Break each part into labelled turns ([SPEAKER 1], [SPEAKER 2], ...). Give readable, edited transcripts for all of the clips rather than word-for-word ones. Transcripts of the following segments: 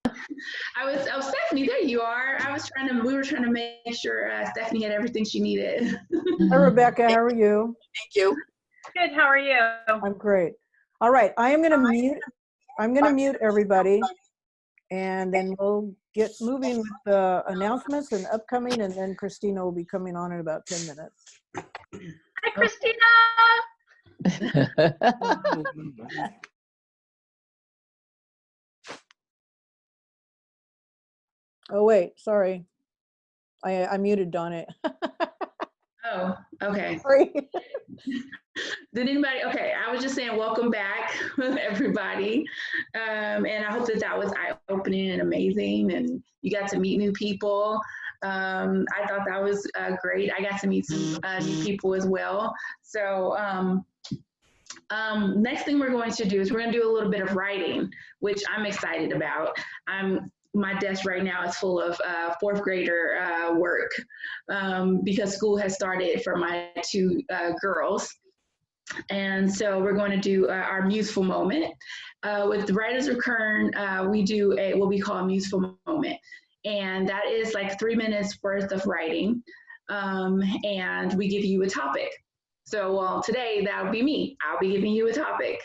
[SPEAKER 1] Stephanie, there you are. We were trying to make sure Stephanie had everything she needed.
[SPEAKER 2] Hi, Rebecca, how are you?
[SPEAKER 3] Thank you.
[SPEAKER 4] Good, how are you?
[SPEAKER 2] I'm great. All right, I'm gonna mute everybody, and then we'll get moving with the announcements and upcoming, and then Christina will be coming on in about 10 minutes.
[SPEAKER 4] Hi, Christina.
[SPEAKER 2] Oh, wait, sorry. I muted Donna.
[SPEAKER 1] Oh, okay.
[SPEAKER 2] Sorry.
[SPEAKER 1] Did anybody? Okay, I was just saying, welcome back, everybody, and I hope that was eye-opening and amazing, and you got to meet new people. I thought that was great. I got to meet some new people as well. So next thing we're going to do is we're going to do a little bit of writing, which I'm excited about. My desk right now is full of fourth grader work because school has started for my two girls. And so we're going to do our museful moment. With the Writers of Kern, we do what we call a museful moment. And that is like 3 minutes worth of writing. And we give you a topic. So today that would be me. I'll be giving you a topic.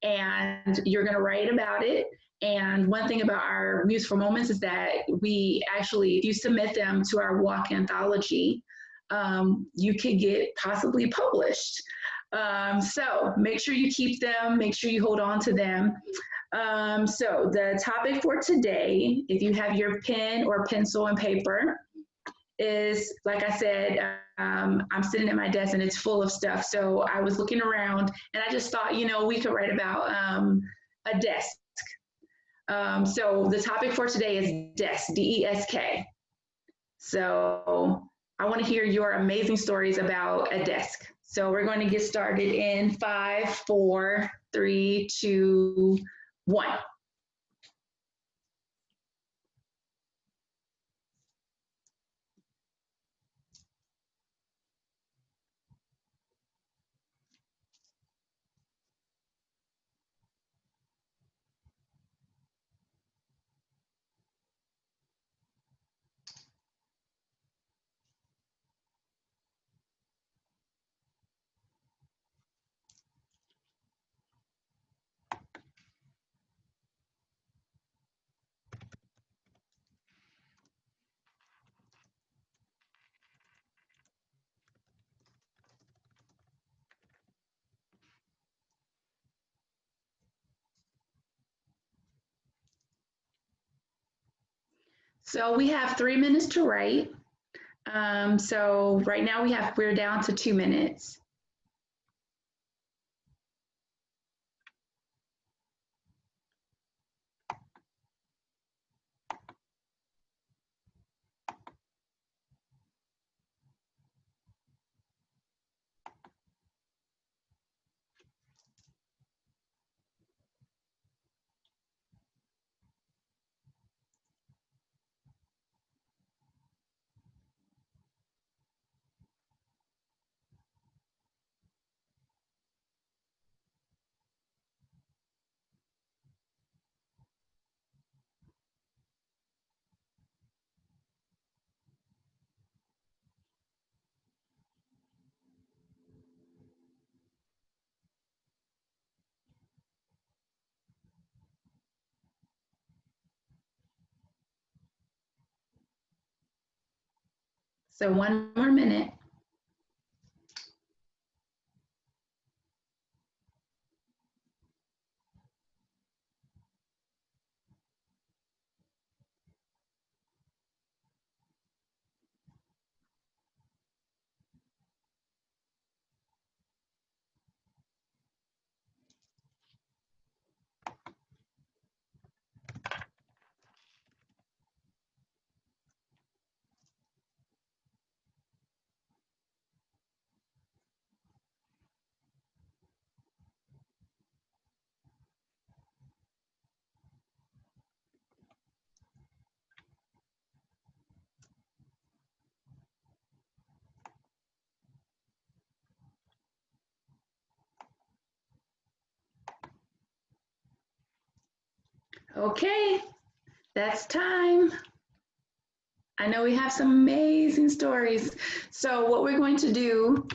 [SPEAKER 1] And you're going to write about it. And one thing about our museful moments is that we actually, if you submit them to our walk anthology, you could get possibly published. So make sure you keep them, make sure you hold on to them. So the topic for today, if you have your pen or pencil and paper, is, like I said, I'm sitting at my desk and it's full of stuff. So I was looking around and I just thought, we could write about a desk. So the topic for today is desk, D-E-S-K. So I want to hear your amazing stories about a desk. So we're going to get started in 5, 4, 3, 2, 1. So we have 3 minutes to write. So right now we're down to 2 minutes. So 1 more minute. Okay, That's time. I know we have some amazing stories. So what we're going to do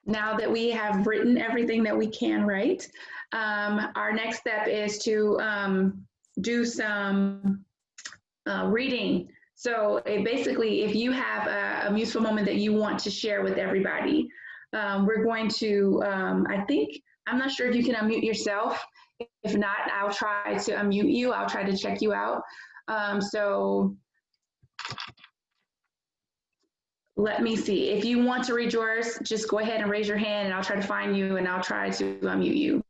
[SPEAKER 1] now that we have written everything that we can write, our next step is to do some reading. So basically, if you have a useful moment that you want to share with everybody, we're going to, I'm not sure if you can unmute yourself. If not, I'll try to unmute you. I'll try to check you out. So let me see. If you want to read yours, just go ahead and raise your hand and I'll try to find you and I'll try to unmute you.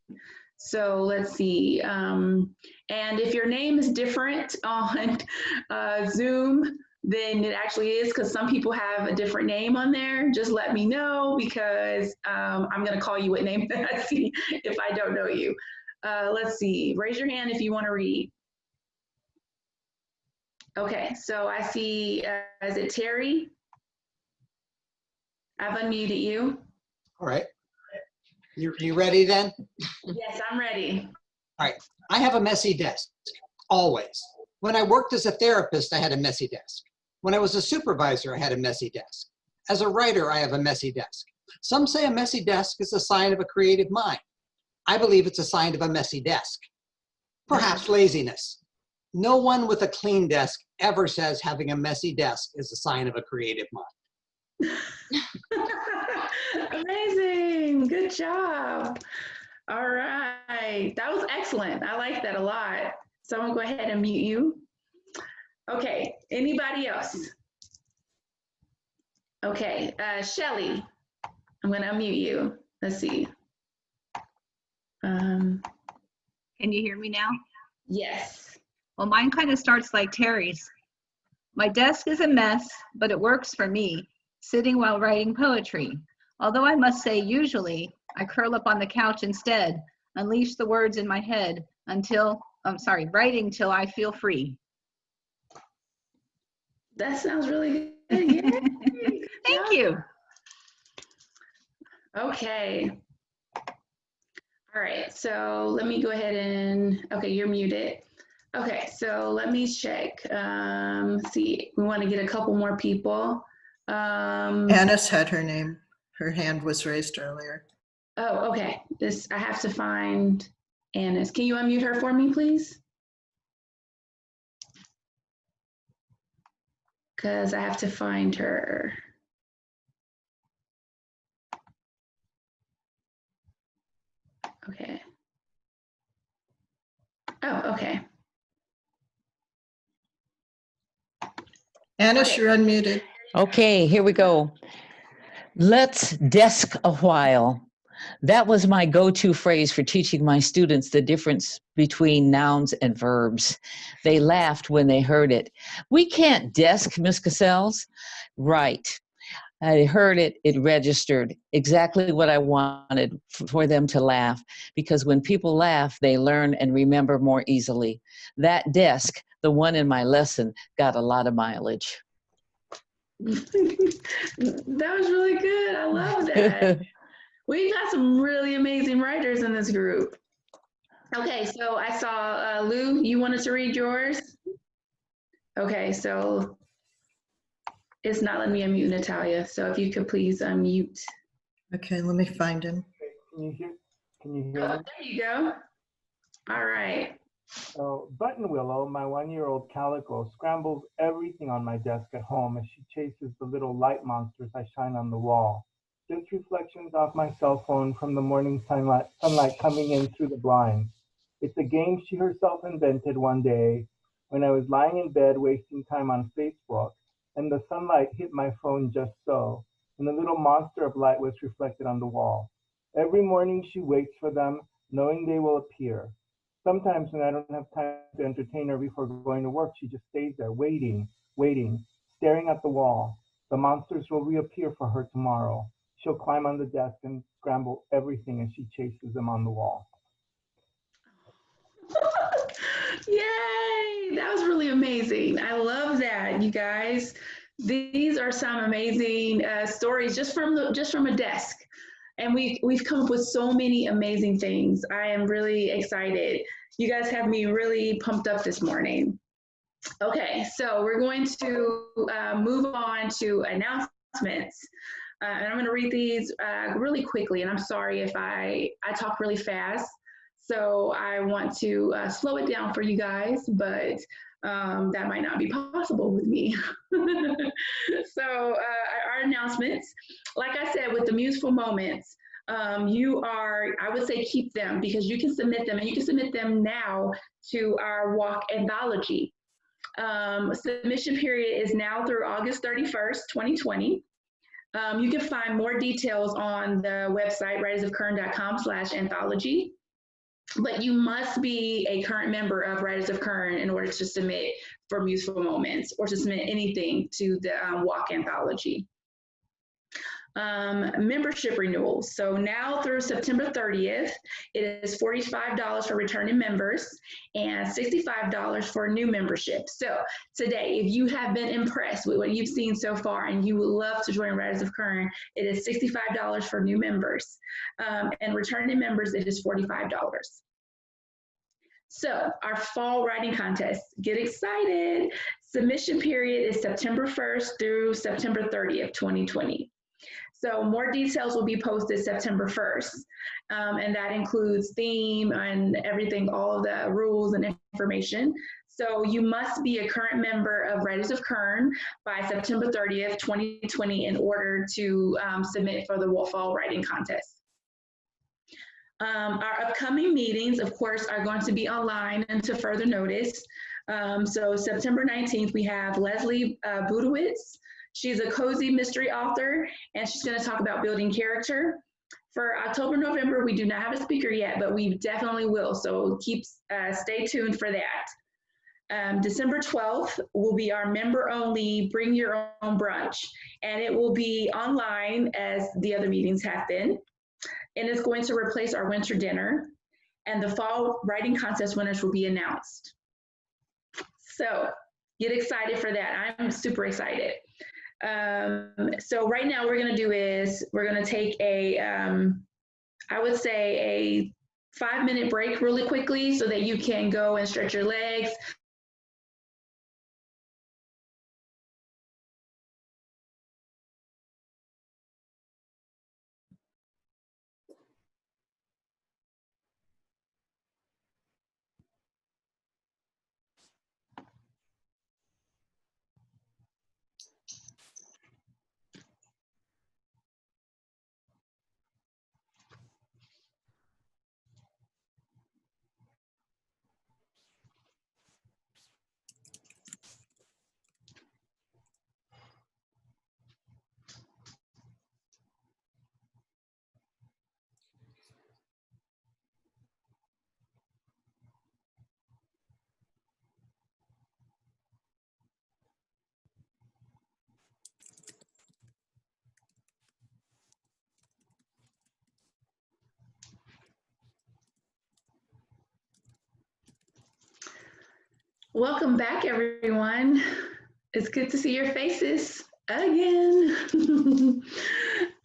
[SPEAKER 1] So let's see. And if your name is different on Zoom, then it actually is, because some people have a different name on there. Just let me know, because I'm going to call you what name that I see if I don't know you. Let's see. Raise your hand if you want to read. Okay, so I see, is it Terry? I've unmuted you.
[SPEAKER 3] All right. You ready then?
[SPEAKER 1] Yes, I'm ready.
[SPEAKER 3] All right. I have a messy desk, always. When I worked as a therapist, I had a messy desk. When I was a supervisor, I had a messy desk. As a writer, I have a messy desk. Some say a messy desk is a sign of a creative mind. I believe it's a sign of a messy desk. Perhaps laziness. No one with a clean desk ever says having a messy desk is a sign of a creative mind.
[SPEAKER 1] Amazing. Good job. All right. That was excellent. I like that a lot. So I'm going to go ahead and mute you. Okay. Anybody else? Okay. Shelly, I'm going to unmute you. Let's see.
[SPEAKER 5] Can you hear me now?
[SPEAKER 1] Yes.
[SPEAKER 5] Well, mine kind of starts like Terry's. My desk is a mess, but it works for me, sitting while writing poetry. Although I must say, usually, I curl up on the couch instead, unleash the words in my head writing till I feel free.
[SPEAKER 1] That sounds really good. Yay.
[SPEAKER 5] Thank you.
[SPEAKER 1] Okay. All right, so let me go ahead and, okay, you're muted. Okay, so let me check. See, we want to get a couple more people.
[SPEAKER 6] Annis had her name. Her hand was raised earlier.
[SPEAKER 1] Oh, okay. I have to find Annis. Can you unmute her for me, please? Because I have to find her. Okay. Oh, okay.
[SPEAKER 6] Annis,
[SPEAKER 1] Okay.
[SPEAKER 6] you're unmuted.
[SPEAKER 7] Okay, here we go. Let's desk a while. That was my go-to phrase for teaching my students the difference between nouns and verbs. They laughed when they heard it. We can't desk, Miss Cassels. Right. I heard it, it registered exactly what I wanted for them to laugh, because when people laugh, they learn and remember more easily. That desk, the one in my lesson, got a lot of mileage.
[SPEAKER 1] That was really good. I love that. We got some really amazing writers in this group. Okay, so I saw Lou, you wanted to read yours? Okay, so it's not letting me unmute Natalia. So if you could please unmute.
[SPEAKER 6] Okay, let me find him.
[SPEAKER 8] Can you hear me?
[SPEAKER 1] Oh, there you go. All right.
[SPEAKER 8] So Button Willow, my 1-year-old calico, scrambles everything on my desk at home as she chases the little light monsters I shine on the wall. Just reflections off my cell phone from the morning sunlight coming in through the blinds. It's a game she herself invented one day when I was lying in bed wasting time on Facebook, and the sunlight hit my phone just so, and the little monster of light was reflected on the wall. Every morning she waits for them, knowing they will appear. Sometimes when I don't have time to entertain her before going to work, she just stays there waiting, staring at the wall. The monsters will reappear for her tomorrow. She'll climb on the desk and scramble everything as she chases them on the wall.
[SPEAKER 1] Yay, that was really amazing. I love that, you guys. These are some amazing stories just from a desk. And we've come up with so many amazing things. I am really excited. You guys have me really pumped up this morning. Okay, so we're going to move on to announcements. And I'm going to read these really quickly. And I'm sorry if I talk really fast. So I want to slow it down for you guys, but that might not be possible with me. So our announcements, like I said, with the Museful Moments, I would say keep them because you can submit them, and you can submit them now to our walk anthology. Submission period is now through August 31st, 2020. You can find more details on the website, writersofkern.com/anthology. But you must be a current member of Writers of Kern in order to submit for Museful Moments or to submit anything to the walk anthology. Membership renewals. So now through September 30th, it is $45 for returning members and $65 for new membership. So today, if you have been impressed with what you've seen so far and you would love to join Writers of Kern, it is $65 for new members. And returning members, it is $45. So our fall writing contest, get excited. Submission period is September 1st through September 30th, 2020. So more details will be posted September 1st, and that includes theme and everything, all of the rules and information. So you must be a current member of Writers of Kern by September 30th, 2020 in order to submit for the fall writing contest. Our upcoming meetings, of course, are going to be online until further notice. So September 19th, we have Leslie Budowitz. She's a cozy mystery author, and she's going to talk about building character. For October, November, we do not have a speaker yet, but we definitely will. So stay tuned for that. December 12th will be our member-only Bring Your Own Brunch, and it will be online as the other meetings have been. And it's going to replace our winter dinner, and the fall writing contest winners will be announced. So get excited for that. I'm super excited. So right now what we're going to do is we're going to take I would say a 5-minute break really quickly so that you can go and stretch your legs. Welcome back, everyone. It's good to see your faces again.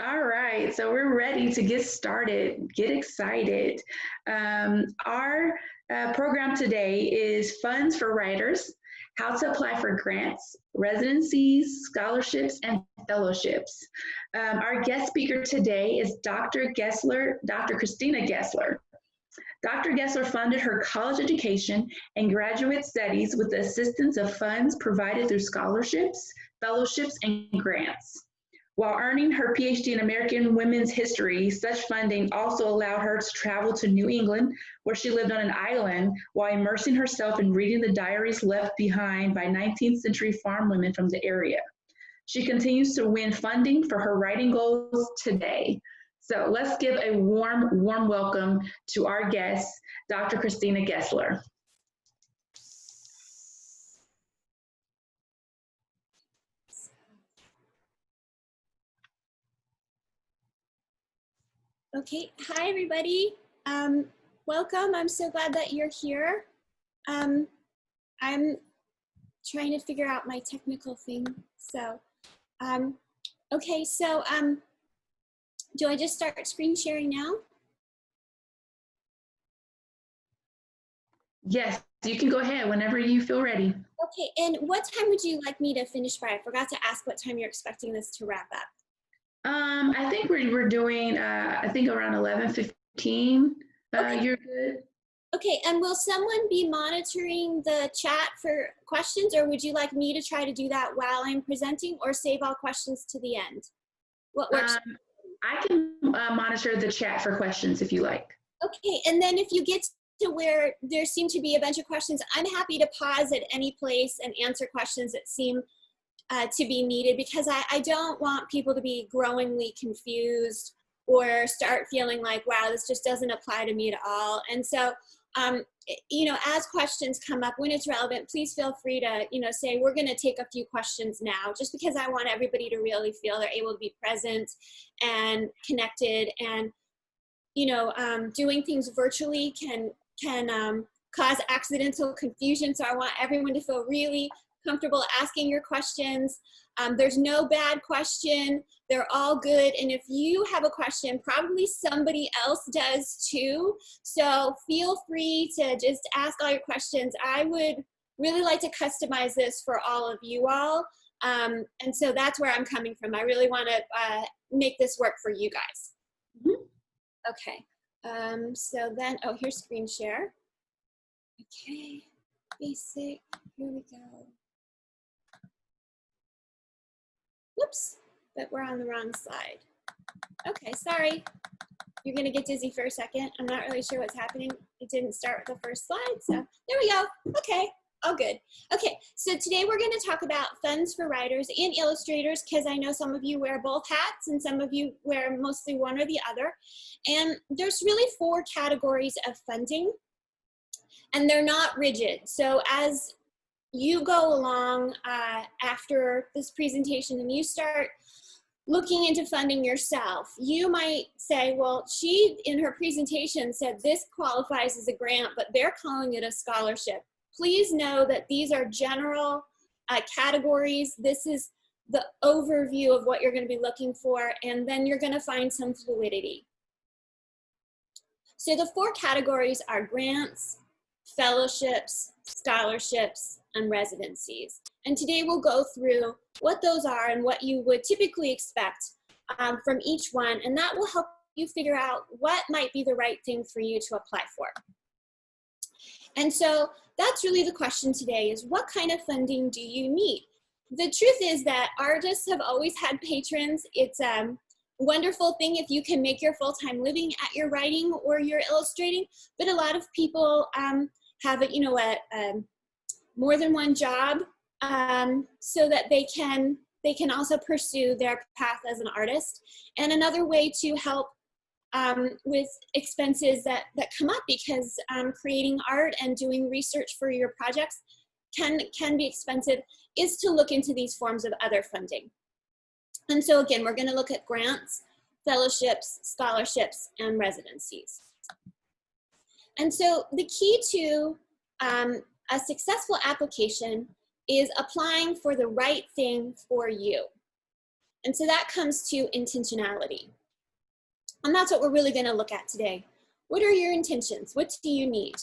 [SPEAKER 1] All right, so we're ready to get started. Get excited. Our program today is Funds for Writers, how to apply for grants, residencies, scholarships, and fellowships. Our guest speaker today is Dr. Christina Gessler. Dr. Gessler funded her college education and graduate studies with the assistance of funds provided through scholarships, fellowships, and grants. While earning her PhD in American Women's History, such funding also allowed her to travel to New England, where she lived on an island, while immersing herself in reading the diaries left behind by 19th century farm women from the area. She continues to win funding for her writing goals today. So let's give a warm welcome to our guest, Dr. Christina Gessler.
[SPEAKER 9] Okay, hi everybody. Welcome. I'm so glad that you're here. I'm trying to figure out my technical thing. So, okay, so Do I just start screen sharing now?
[SPEAKER 1] Yes, you can go ahead whenever you feel ready.
[SPEAKER 9] Okay, and what time would you like me to finish by? I forgot to ask what time you're expecting this to wrap up.
[SPEAKER 1] I think we're doing, I think around 11:15.
[SPEAKER 9] Okay.
[SPEAKER 1] You're good.
[SPEAKER 9] Okay, and will someone be monitoring the chat for questions, or would you like me to try to do that while I'm presenting, or save all questions to the end? What works?
[SPEAKER 1] I can monitor the chat for questions if you like.
[SPEAKER 9] Okay, and then if you get to where there seem to be a bunch of questions, I'm happy to pause at any place and answer questions that seem to be needed, because I don't want people to be growingly confused or start feeling like, wow, this just doesn't apply to me at all. And so, you know, as questions come up, when it's relevant, please feel free to, you know, say, we're going to take a few questions now, just because I want everybody to really feel they're able to be present and connected. And, you know, doing things virtually can cause accidental confusion. So I want everyone to feel really comfortable asking your questions. There's no bad question. They're all good. And if you have a question, probably somebody else does too. So feel free to just ask all your questions. I would really like to customize this for all of you all. And so that's where I'm coming from. I really want to make this work for you guys. Mm-hmm. Okay. So then, oh, here's screen share. Okay, basic, here we go. Whoops, but we're on the wrong slide. Okay, sorry. You're gonna get dizzy for a second. I'm not really sure what's happening. It didn't start with the first slide, so there we go. Okay, all good. Okay, so today we're gonna talk about funds for writers and illustrators, because I know some of you wear both hats and some of you wear mostly one or the other. And there's really 4 categories of funding, and they're not rigid. So as you go along after this presentation and you start looking into funding yourself, you might say, well, she in her presentation said this qualifies as a grant, but they're calling it a scholarship. Please know that these are general categories. This is the overview of what you're going to be looking for, and then you're going to find some fluidity. So the 4 categories are grants, fellowships, scholarships, and residencies. And today we'll go through what those are and what you would typically expect from each one, and that will help you figure out what might be the right thing for you to apply for. And so that's really the question today, is what kind of funding do you need? The truth is that artists have always had patrons. It's a wonderful thing if you can make your full-time living at your writing or your illustrating, but a lot of people have a, you know, more than one job so that they can also pursue their path as an artist. And another way to help with expenses that come up, because creating art and doing research for your projects can be expensive, is to look into these forms of other funding. And so again, we're going to look at grants, fellowships, scholarships, and residencies. And so the key to a successful application is applying for the right thing for you. And so that comes to intentionality. And that's what we're really going to look at today. What are your intentions? What do you need?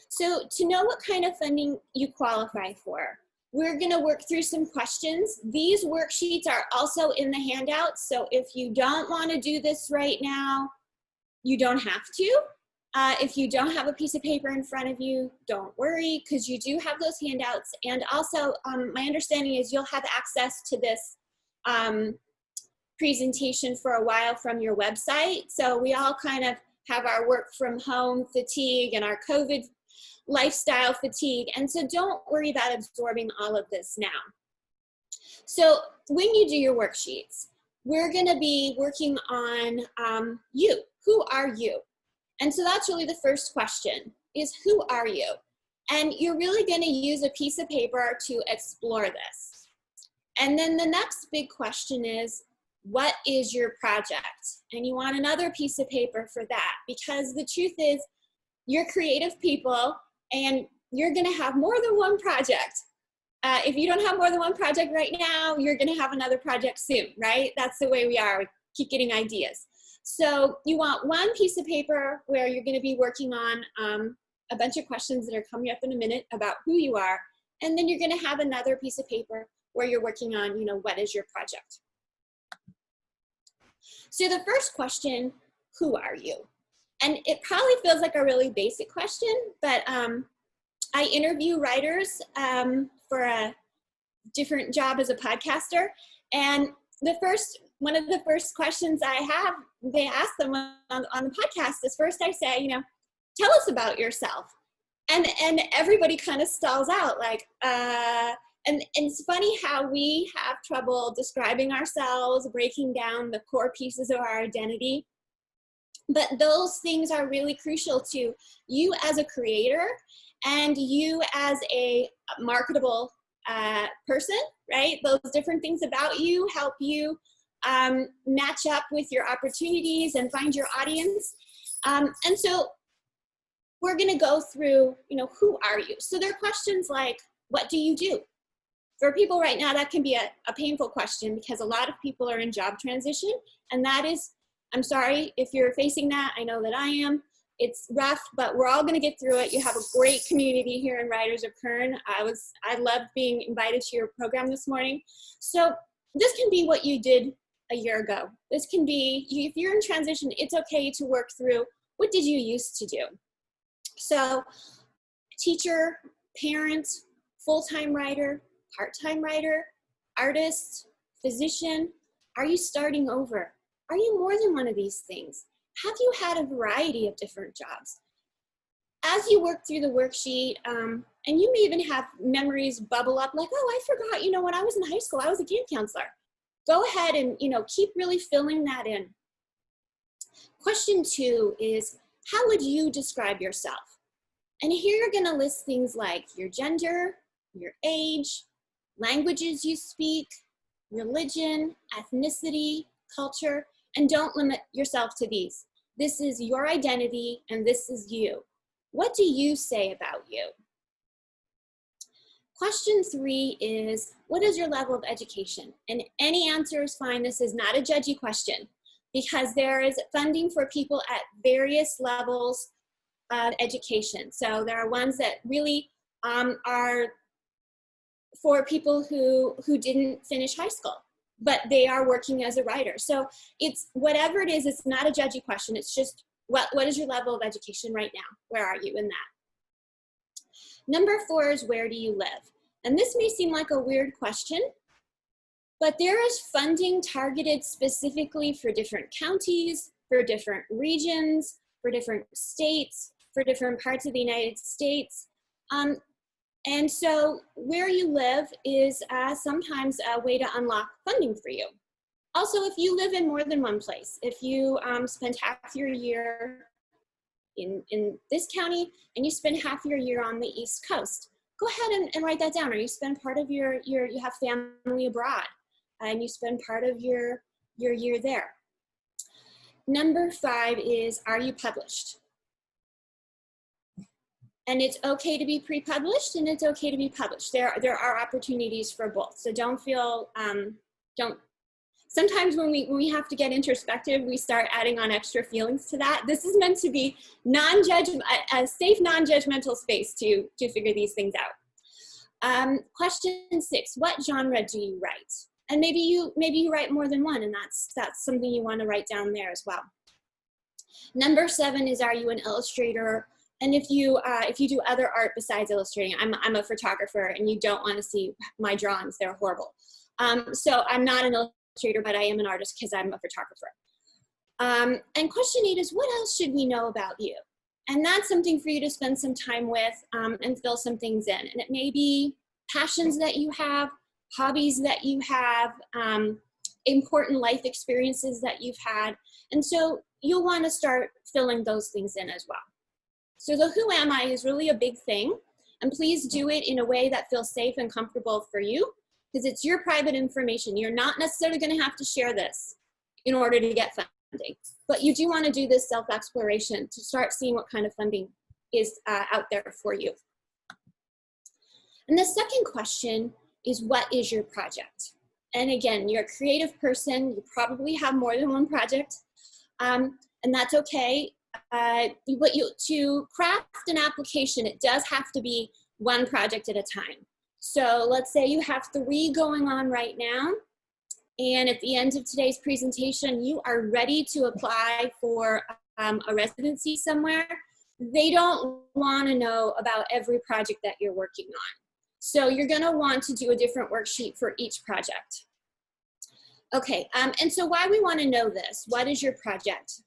[SPEAKER 9] So to know what kind of funding you qualify for, we're going to work through some questions. These worksheets are also in the handouts. So if you don't want to do this right now, you don't have to. If you don't have a piece of paper in front of you, don't worry, because you do have those handouts. And also, my understanding is you'll have access to this presentation for a while from your website. So we all kind of have our work from home fatigue and our COVID lifestyle fatigue. And so don't worry about absorbing all of this now. So when you do your worksheets, we're going to be working on you. Who are you? And so that's really the first question, is who are you? And you're really going to use a piece of paper to explore this. And then the next big question is, what is your project? And you want another piece of paper for that, because the truth is, you're creative people and you're going to have more than one project. If you don't have more than one project right now, you're going to have another project soon, right? That's the way we are. keep getting ideas. So you want one piece of paper where you're going to be working on a bunch of questions that are coming up in a minute about who you are. And then you're going to have another piece of paper where you're working on, what is your project? So the first question, who are you? And it probably feels like a really basic question, but I interview writers for a different job as a podcaster. And one of the first questions I have, they ask them on the podcast is, first I say, tell us about yourself. And everybody kind of stalls out, like, and it's funny how we have trouble describing ourselves, breaking down the core pieces of our identity. But those things are really crucial to you as a creator and you as a marketable person, right? Those different things about you help you match up with your opportunities and find your audience. And so we're going to go through, who are you? So there are questions like, what do you do? For people right now, that can be a painful question because a lot of people are in job transition. And that is, I'm sorry if you're facing that. I know that I am. It's rough, but we're all going to get through it. You have a great community here in Writers of Kern. I loved being invited to your program this morning. So this can be what you did a year ago. This can be, if you're in transition, it's okay to work through what did you used to do. So teacher, parent, full-time writer, part-time writer, artist, physician. Are you starting over? Are you more than one of these things? Have you had a variety of different jobs? As you work through the worksheet, and you may even have memories bubble up like, oh, I forgot, when I was in high school, I was a camp counselor. Go ahead and, keep really filling that in. Question 2 is, how would you describe yourself? And here you're gonna list things like your gender, your age, languages you speak, religion, ethnicity, culture, and don't limit yourself to these. This is your identity and this is you. What do you say about you? Question 3 is, what is your level of education? And any answer is fine. This is not a judgy question because there is funding for people at various levels of education. So there are ones that really are for people who didn't finish high school, but they are working as a writer. So it's whatever it is, it's not a judgy question. It's just what is your level of education right now? Where are you in that? Number 4 is, where do you live? And this may seem like a weird question, but there is funding targeted specifically for different counties, for different regions, for different states, for different parts of the United States. And so where you live is sometimes a way to unlock funding for you. Also, if you live in more than one place, if you spend half your year in this county and you spend half your year on the East Coast, go ahead and write that down. Or you spend part of you have family abroad and you spend part of your year there. Number 5 is, are you published? And it's okay to be pre-published and it's okay to be published. There are opportunities for both. So don't feel, sometimes when we have to get introspective, we start adding on extra feelings to that. This is meant to be a safe, non-judgmental space to figure these things out. Question 6, what genre do you write? And maybe you write more than one, and that's something you want to write down there as well. Number 7 is, are you an illustrator? And if you do other art besides illustrating, I'm a photographer, and you don't want to see my drawings; they're horrible. So I'm not an illustrator, but I am an artist because I'm a photographer. And question 8 is, what else should we know about you? And that's something for you to spend some time with and fill some things in. And it may be passions that you have, hobbies that you have, important life experiences that you've had. And so you'll want to start filling those things in as well. So the who am I is really a big thing. And please do it in a way that feels safe and comfortable for you, because it's your private information. You're not necessarily going to have to share this in order to get funding. But you do want to do this self-exploration to start seeing what kind of funding is out there for you. And the second question is, what is your project? And again, you're a creative person, you probably have more than one project, and that's okay. To craft an application, it does have to be one project at a time. So let's say you have 3 going on right now, and at the end of today's presentation, you are ready to apply for a residency somewhere. They don't want to know about every project that you're working on. So you're going to want to do a different worksheet for each project. Okay, and so why we want to know this, what is your project,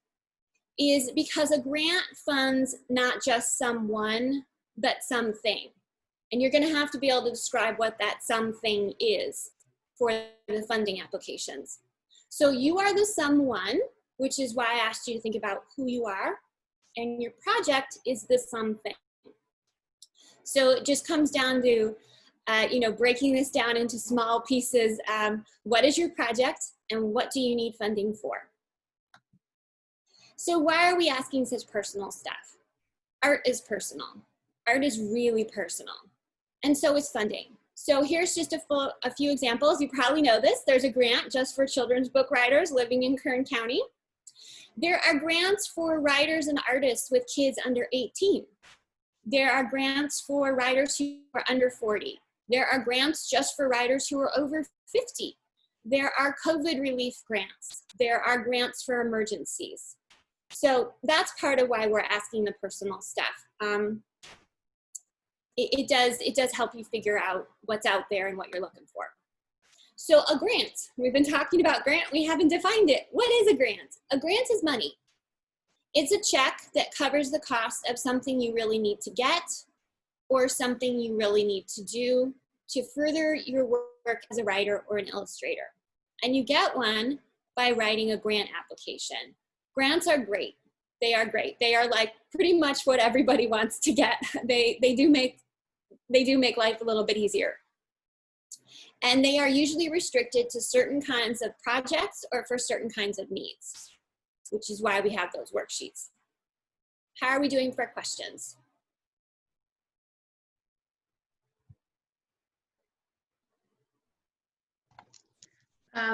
[SPEAKER 9] is because a grant funds not just someone, but something. And you're going to have to be able to describe what that something is for the funding applications. So you are the someone, which is why I asked you to think about who you are, and your project is the something. So it just comes down to breaking this down into small pieces. What is your project and what do you need funding for? So why are we asking such personal stuff? Art is personal. Art is really personal. And so is funding. So here's just a few examples. You probably know this. There's a grant just for children's book writers living in Kern County. There are grants for writers and artists with kids under 18. There are grants for writers who are under 40. There are grants just for writers who are over 50. There are COVID relief grants. There are grants for emergencies. So that's part of why we're asking the personal stuff. It does help you figure out what's out there and what you're looking for. So a grant, we've been talking about grant, we haven't defined it. What is a grant? A grant is money. It's a check that covers the cost of something you really need to get or something you really need to do to further your work as a writer or an illustrator. And you get one by writing a grant application. Grants are great. They are great. They are like pretty much what everybody wants to get. They do make life a little bit easier. And they are usually restricted to certain kinds of projects or for certain kinds of needs, which is why we have those worksheets. How are we doing for questions?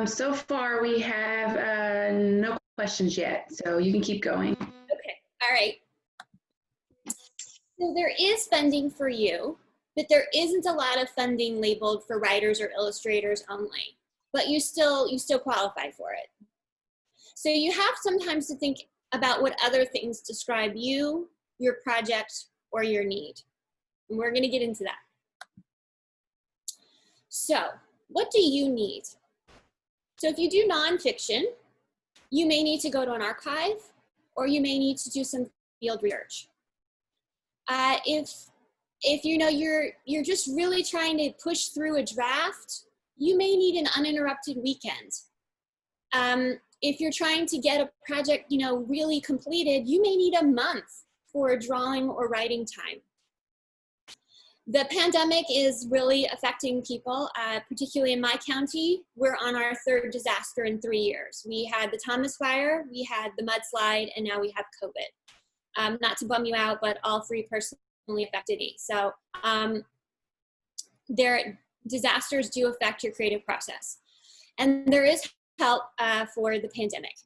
[SPEAKER 1] So far we have no questions yet, so you can keep going.
[SPEAKER 9] Okay, all right. So there is funding for you, but there isn't a lot of funding labeled for writers or illustrators only, but you still qualify for it. So you have sometimes to think about what other things describe you, your project, or your need. And we're gonna get into that. So what do you need? So if you do nonfiction, you may need to go to an archive, or you may need to do some field research. If you know you're just really trying to push through a draft, you may need an uninterrupted weekend. If you're trying to get a project, really completed, you may need a month for a drawing or writing time. The pandemic is really affecting people, particularly in my county. We're on our 3rd disaster in 3 years. We had the Thomas Fire, we had the mudslide, and now we have COVID. Not to bum you out, but all 3 personally affected me. So disasters do affect your creative process. And there is help for the pandemic.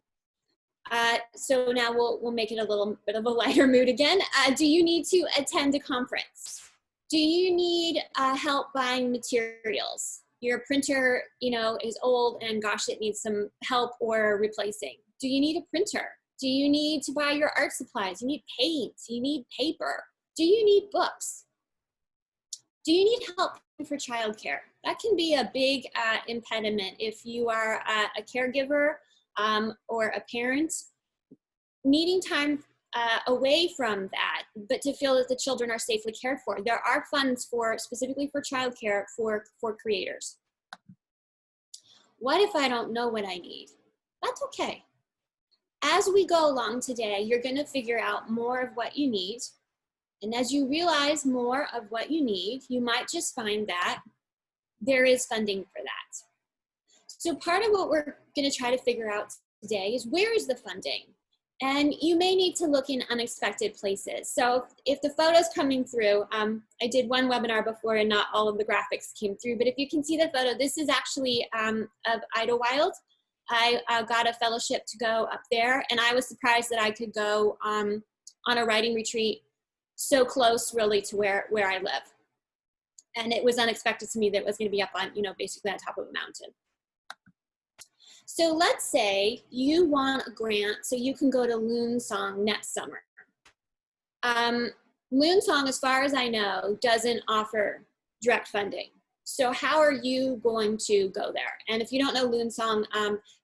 [SPEAKER 9] So now we'll make it a little bit of a lighter mood again. Do you need to attend a conference? Do you need help buying materials? Your printer, is old and gosh, it needs some help or replacing. Do you need a printer? Do you need to buy your art supplies? You need paint, you need paper. Do you need books? Do you need help for childcare? That can be a big impediment if you are a caregiver or a parent. Needing time away from that, but to feel that the children are safely cared for. There are funds specifically for childcare for creators. What if I don't know what I need? That's okay. As we go along today, you're going to figure out more of what you need. And as you realize more of what you need, you might just find that there is funding for that. So part of what we're going to try to figure out today is where is the funding? And you may need to look in unexpected places. So if the photo's coming through, I did one webinar before and not all of the graphics came through, but if you can see the photo, this is actually of Idlewild. I got a fellowship to go up there, and I was surprised that I could go on a writing retreat so close really to where I live. And it was unexpected to me that it was gonna be up on, basically on top of a mountain. So let's say you want a grant so you can go to Loonsong next summer. Loonsong, as far as I know, doesn't offer direct funding. So how are you going to go there? And if you don't know Loonsong,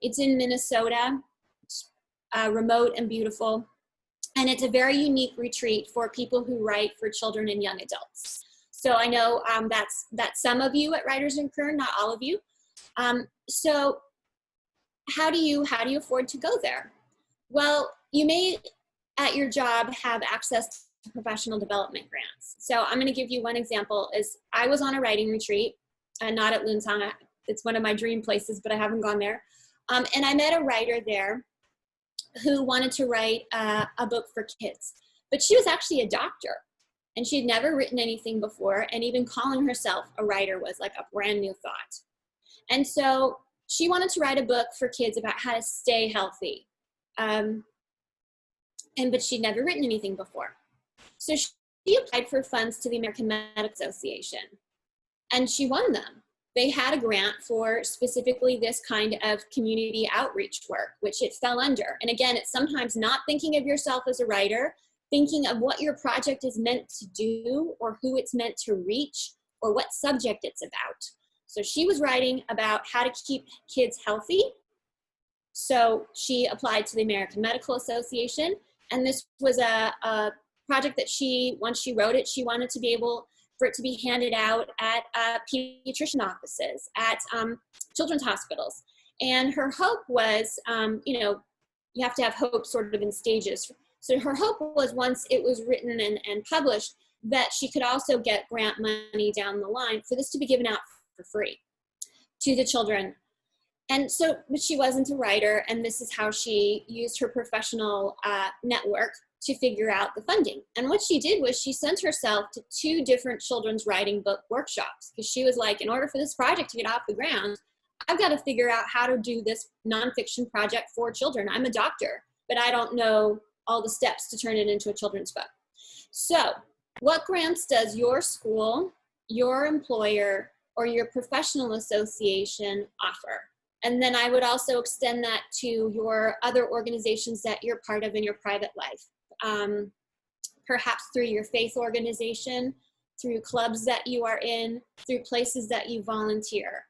[SPEAKER 9] it's in Minnesota. It's remote and beautiful. And it's a very unique retreat for people who write for children and young adults. So I know that's some of you at Writers in Kern, not all of you. So how do you afford to go there? Well, you may at your job have access to professional development grants. So I'm going to give you one example. Is I was on a writing retreat, not at Loonsong. It's one of my dream places, but I haven't gone there. And I met a writer there who wanted to write a book for kids, but she was actually a doctor, and she had never written anything before, and even calling herself a writer was like a brand new thought. And so she wanted to write a book for kids about how to stay healthy. But she'd never written anything before. So she applied for funds to the American Medical Association, and she won them. They had a grant for specifically this kind of community outreach work, which it fell under. And again, it's sometimes not thinking of yourself as a writer, thinking of what your project is meant to do or who it's meant to reach or what subject it's about. So she was writing about how to keep kids healthy. So she applied to the American Medical Association. And this was a project that once she wrote it, she wanted to be able for it to be handed out at pediatrician offices, at children's hospitals. And her hope was, you have to have hope sort of in stages. So her hope was once it was written and published, that she could also get grant money down the line for this to be given out for free to the children. And so, but she wasn't a writer, and this is how she used her professional network to figure out the funding. And what she did was she sent herself to 2 different children's writing book workshops, because she was like, in order for this project to get off the ground, I've got to figure out how to do this nonfiction project for children. I'm a doctor, but I don't know all the steps to turn it into a children's book. So what grants does your school, your employer, or your professional association offer? And then I would also extend that to your other organizations that you're part of in your private life. Perhaps through your faith organization, through clubs that you are in, through places that you volunteer.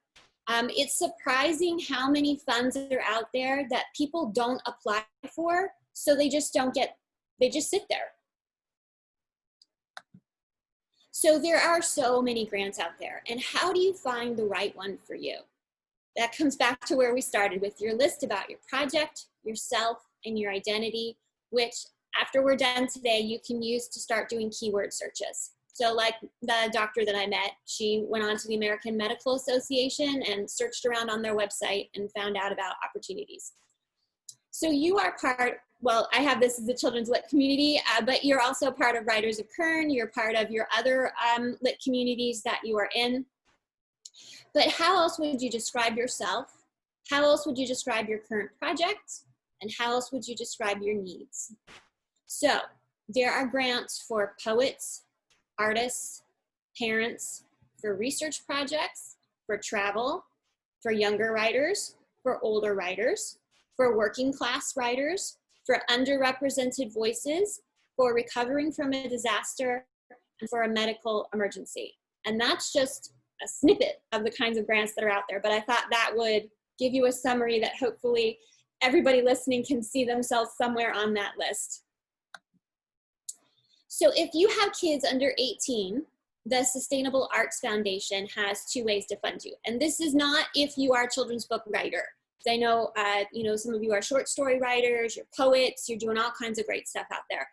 [SPEAKER 9] It's surprising how many funds are out there that people don't apply for, so they just sit there. So there are so many grants out there, and how do you find the right one for you? That comes back to where we started with your list about your project, yourself, and your identity, which after we're done today, you can use to start doing keyword searches. So like the doctor that I met, she went on to the American Medical Association and searched around on their website and found out about opportunities. So you are part, well, I have this as a children's lit community, but you're also part of Writers of Kern. You're part of your other lit communities that you are in. But how else would you describe yourself? How else would you describe your current project? And how else would you describe your needs? So there are grants for poets, artists, parents, for research projects, for travel, for younger writers, for older writers, for working class writers, for underrepresented voices, for recovering from a disaster, and for a medical emergency. And that's just a snippet of the kinds of grants that are out there. But I thought that would give you a summary that hopefully everybody listening can see themselves somewhere on that list. So if you have kids under 18, the Sustainable Arts Foundation has 2 ways to fund you. And this is not if you are a children's book writer. I know, some of you are short story writers, you're poets, you're doing all kinds of great stuff out there.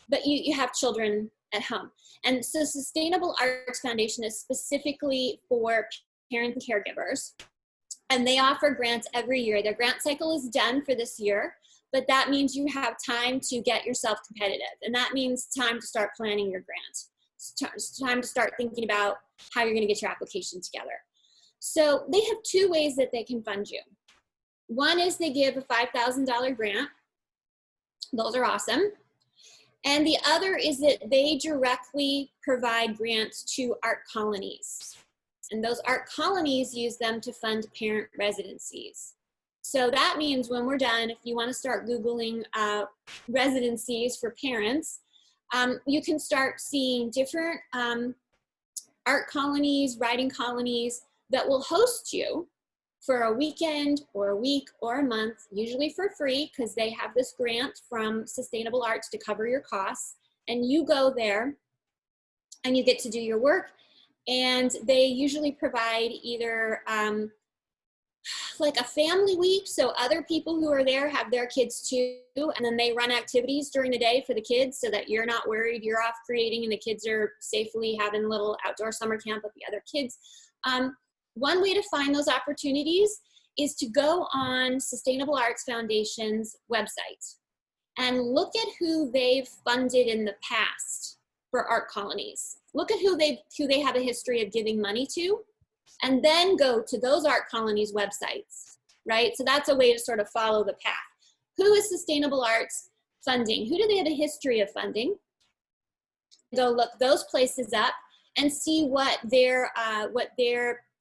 [SPEAKER 9] But you have children at home. And so Sustainable Arts Foundation is specifically for parents and caregivers. And they offer grants every year. Their grant cycle is done for this year. but that means you have time to get yourself competitive. And that means time to start planning your grant. It's time to start thinking about how you're going to get your application together. So they have two ways that they can fund you. One is they give a $5,000 grant. Those are awesome. And the other is that they directly provide grants to art colonies. And those art colonies use them to fund parent residencies. So that means when we're done, if you want to start Googling residencies for parents, you can start seeing different art colonies, writing colonies that will host you for a weekend or a week or a month, usually for free, because they have this grant from Sustainable Arts to cover your costs. And you go there and you get to do your work. And they usually provide either like a family week, so other people who are there have their kids too, and then they run activities during the day for the kids so that you're not worried, you're off creating and the kids are safely having a little outdoor summer camp with the other kids. One way to find those opportunities is to go on Sustainable Arts Foundation's website and look at who they've funded in the past for art colonies. Look at who they have a history of giving money to, and then go to those art colonies' websites, right? So that's a way to sort of follow the path. Who is Sustainable Arts funding? Who do they have a history of funding? Go look those places up and see what their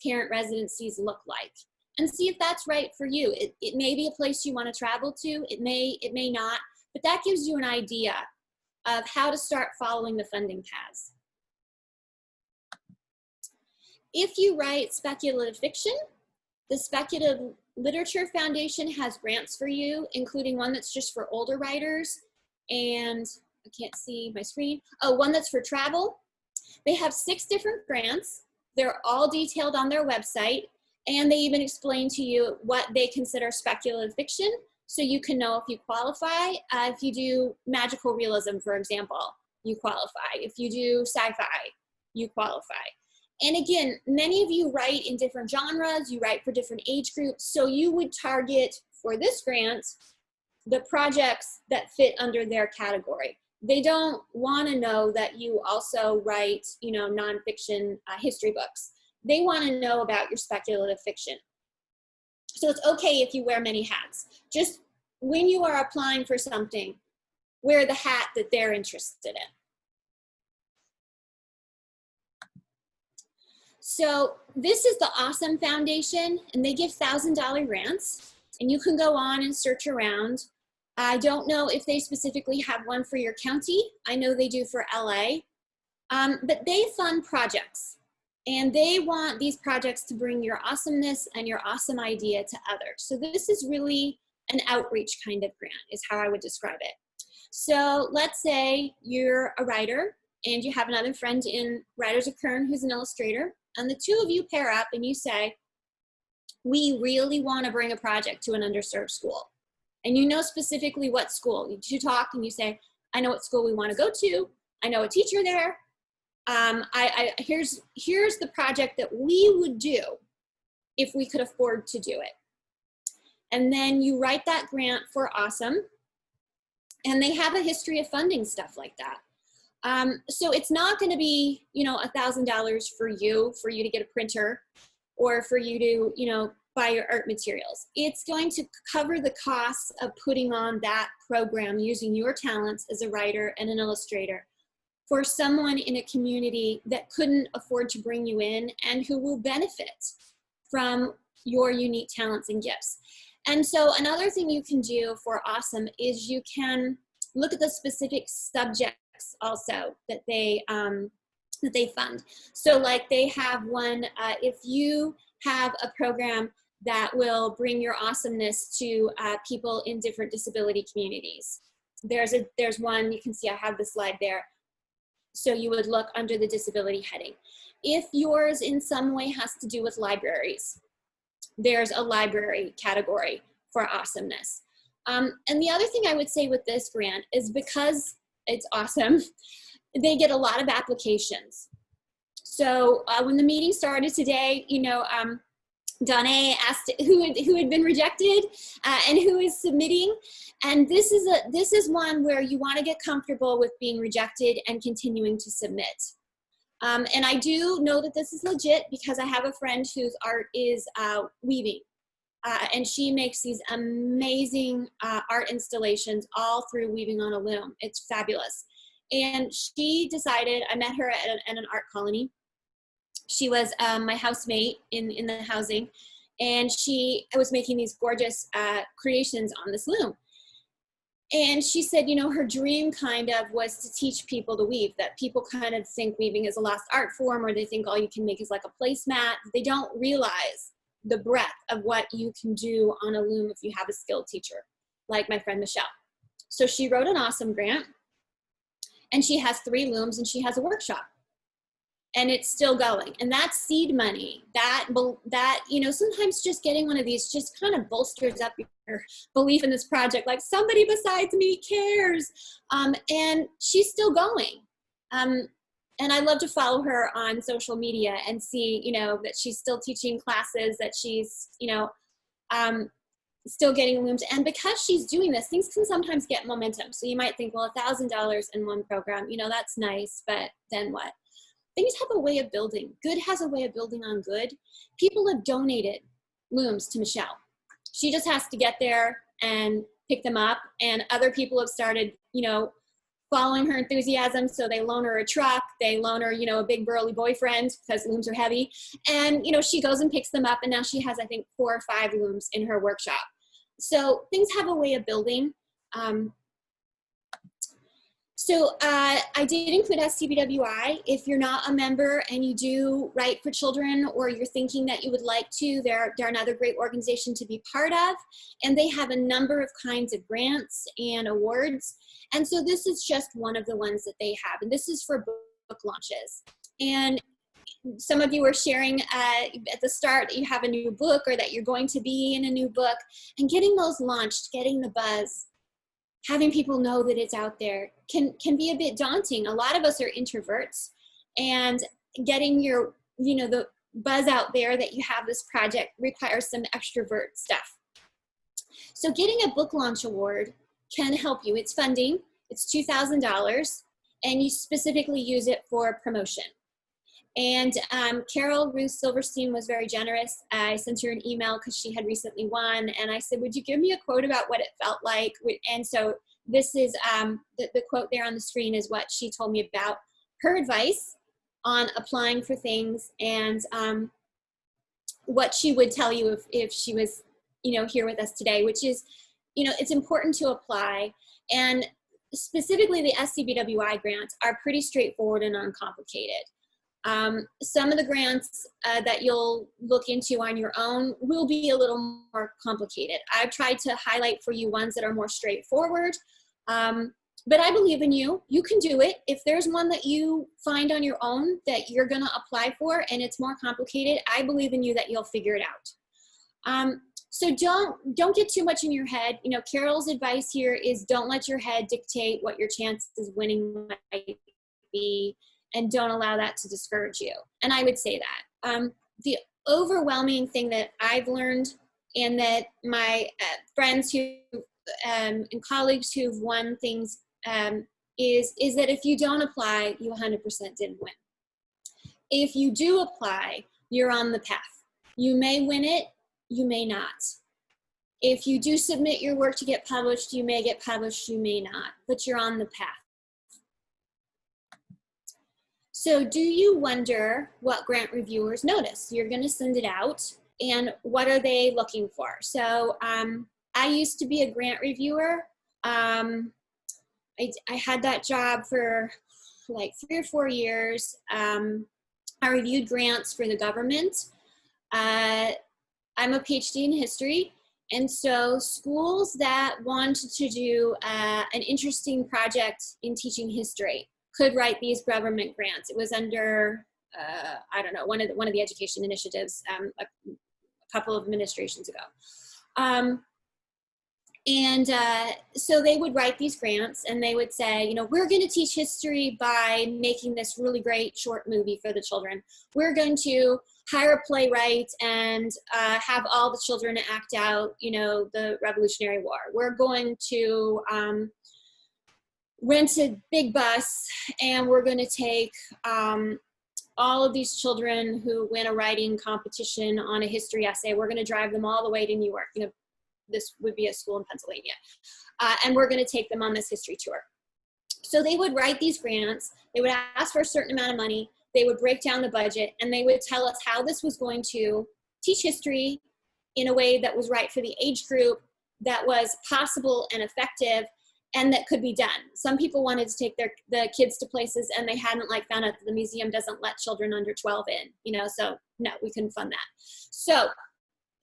[SPEAKER 9] parent residencies look like, and see if that's right for you. It may be a place you want to travel to. It may not, but that gives you an idea of how to start following the funding paths. If you write speculative fiction, the Speculative Literature Foundation has grants for you, including one that's just for older writers, and I can't see my screen. Oh, one that's for travel. They have 6 different grants. They're all detailed on their website, and they even explain to you what they consider speculative fiction, so you can know if you qualify. If you do magical realism, for example, you qualify. If you do sci-fi, you qualify. And again, many of you write in different genres, you write for different age groups, so you would target for this grant the projects that fit under their category. They don't want to know that you also write, nonfiction history books. They want to know about your speculative fiction. So it's okay if you wear many hats. Just when you are applying for something, wear the hat that they're interested in. So this is the Awesome Foundation, and they give $1,000 grants, and you can go on and search around. I don't know if they specifically have one for your county. I know they do for LA, but they fund projects, and they want these projects to bring your awesomeness and your awesome idea to others. So this is really an outreach kind of grant is how I would describe it. So let's say you're a writer and you have another friend in Writers of Kern who's an illustrator, and the two of you pair up and you say, we really want to bring a project to an underserved school. And you know specifically what school. You talk and you say, I know what school we want to go to. I know a teacher there. Here's the project that we would do if we could afford to do it. And then you write that grant for Awesome. And they have a history of funding stuff like that. So it's not going to be, $1,000 for you to get a printer or for you to, buy your art materials. It's going to cover the costs of putting on that program using your talents as a writer and an illustrator for someone in a community that couldn't afford to bring you in and who will benefit from your unique talents and gifts. And so another thing you can do for Awesome is you can look at the specific subjects also that they fund. So like they have one, if you have a program that will bring your awesomeness to people in different disability communities. There's one, you can see I have the slide there. So you would look under the disability heading. If yours in some way has to do with libraries, there's a library category for awesomeness. And the other thing I would say with this grant is because it's awesome, they get a lot of applications. So when the meeting started today, Donna asked who had been rejected and who is submitting. And this is one where you want to get comfortable with being rejected and continuing to submit. And I do know that this is legit because I have a friend whose art is weaving. And she makes these amazing art installations all through weaving on a loom. It's fabulous. And she decided, I met her at an art colony. She was my housemate in the housing, and she was making these gorgeous creations on this loom. And she said, you know, her dream kind of was to teach people to weave, that people kind of think weaving is a lost art form, or they think all you can make is like a placemat. They don't realize the breadth of what you can do on a loom if you have a skilled teacher, like my friend Michelle. So she wrote an awesome grant, and she has 3 looms, and she has a workshop. And it's still going. And that's seed money. That, you know, sometimes just getting one of these just kind of bolsters up your belief in this project. Like, somebody besides me cares. And she's still going. And I love to follow her on social media and see, you know, that she's still teaching classes, that she's, you know, still getting looms. And because she's doing this, things can sometimes get momentum. So you might think, well, $1,000 in one program, you know, that's nice, but then what? Things have a way of building. Good has a way of building on good. People have donated looms to Michelle. She just has to get there and pick them up. And other people have started, you know, following her enthusiasm. So they loan her a truck. They loan her, you know, a big burly boyfriend because looms are heavy. And, you know, she goes and picks them up. And now she has, I think, 4 or 5 looms in her workshop. So things have a way of building. So I did include SCBWI. If you're not a member and you do write for children, or you're thinking that you would like to, they're another great organization to be part of. And they have a number of kinds of grants and awards. And so this is just one of the ones that they have. And this is for book launches. And some of you were sharing at the start that you have a new book, or that you're going to be in a new book. And getting those launched, getting the buzz, having people know that it's out there can be a bit daunting. A lot of us are introverts, and getting your, you know, the buzz out there that you have this project requires some extrovert stuff. So getting a book launch award can help you. It's funding, it's $2,000, and you specifically use it for promotion. And Carol Ruth Silverstein was very generous. I sent her an email because she had recently won. And I said, would you give me a quote about what it felt like? And so this is, the quote there on the screen is what she told me about her advice on applying for things, and what she would tell you if she was, you know, here with us today, which is, you know, it's important to apply. And specifically the SCBWI grants are pretty straightforward and uncomplicated. Some of the grants that you'll look into on your own will be a little more complicated. I've tried to highlight for you ones that are more straightforward, but I believe in you. You can do it. If there's one that you find on your own that you're going to apply for and it's more complicated, I believe in you that you'll figure it out. So don't get too much in your head. You know, Carol's advice here is don't let your head dictate what your chances of winning might be, and don't allow that to discourage you. And I would say that. The overwhelming thing that I've learned, and that my friends who and colleagues who've won things is that if you don't apply, you 100% didn't win. If you do apply, you're on the path. You may win it, you may not. If you do submit your work to get published, you may get published, you may not, but you're on the path. So do you wonder what grant reviewers notice? You're going to send it out, and what are they looking for? So I used to be a grant reviewer. I had that job for like 3 or 4 years. I reviewed grants for the government. I'm a PhD in history. And so schools that wanted to do an interesting project in teaching history could write these government grants. It was under, I don't know, one of the education initiatives a couple of administrations ago. And so they would write these grants and they would say, you know, we're going to teach history by making this really great short movie for the children. We're going to hire a playwright and have all the children act out, you know, the Revolutionary War. We're going to rent a big bus and we're going to take all of these children who win a writing competition on a history essay. We're going to drive them all the way to New York. You know, this would be a school in Pennsylvania. And we're going to take them on this history tour. So they would write these grants. They would ask for a certain amount of money. They would break down the budget and they would tell us how this was going to teach history in a way that was right for the age group, that was possible and effective, and that could be done. Some people wanted to take the kids to places and they hadn't like found out that the museum doesn't let children under 12 in, you know, so no, we couldn't fund that. So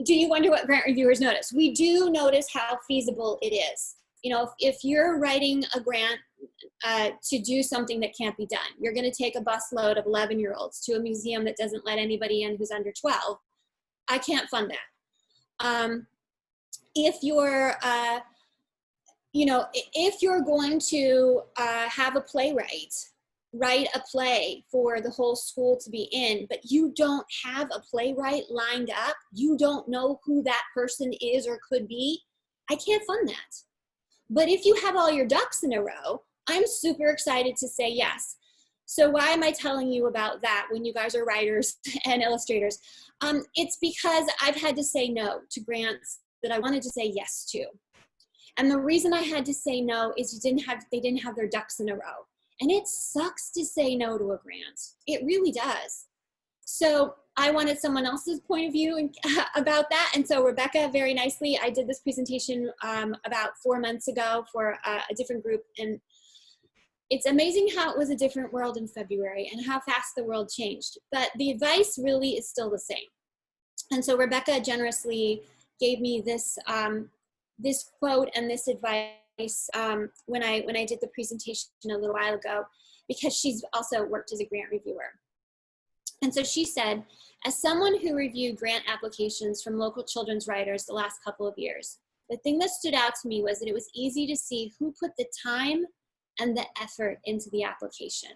[SPEAKER 9] do you wonder what grant reviewers notice? We do notice how feasible it is. You know, if you're writing a grant to do something that can't be done, you're going to take a busload of 11-year-olds to a museum that doesn't let anybody in who's under 12. I can't fund that. If you're, you know, if you're going to have a playwright write a play for the whole school to be in, but you don't have a playwright lined up, you don't know who that person is or could be, I can't fund that. But if you have all your ducks in a row, I'm super excited to say yes. So why am I telling you about that when you guys are writers and illustrators? It's because I've had to say no to grants that I wanted to say yes to. And the reason I had to say no is they didn't have their ducks in a row. And it sucks to say no to a grant. It really does. So I wanted someone else's point of view about that. And so Rebecca, very nicely, I did this presentation about 4 months ago for a different group. And it's amazing how it was a different world in February and how fast the world changed. But the advice really is still the same. And so Rebecca generously gave me this, this quote and this advice when I did the presentation a little while ago, because she's also worked as a grant reviewer. And so she said, as someone who reviewed grant applications from local children's writers the last couple of years, the thing that stood out to me was that it was easy to see who put the time and the effort into the application.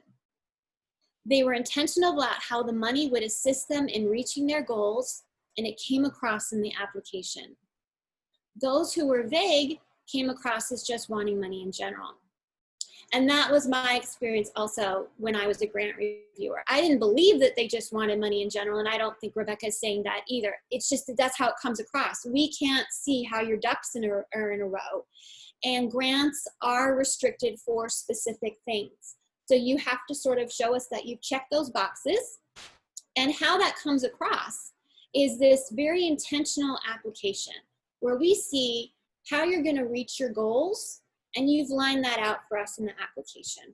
[SPEAKER 9] They were intentional about how the money would assist them in reaching their goals, and it came across in the application. Those who were vague came across as just wanting money in general. And that was my experience also when I was a grant reviewer. I didn't believe that they just wanted money in general, and I don't think Rebecca's saying that either. It's just that that's how it comes across. We can't see how your ducks are in a row. And grants are restricted for specific things. So you have to sort of show us that you've checked those boxes. And how that comes across is this very intentional application where we see how you're going to reach your goals, and you've lined that out for us in the application.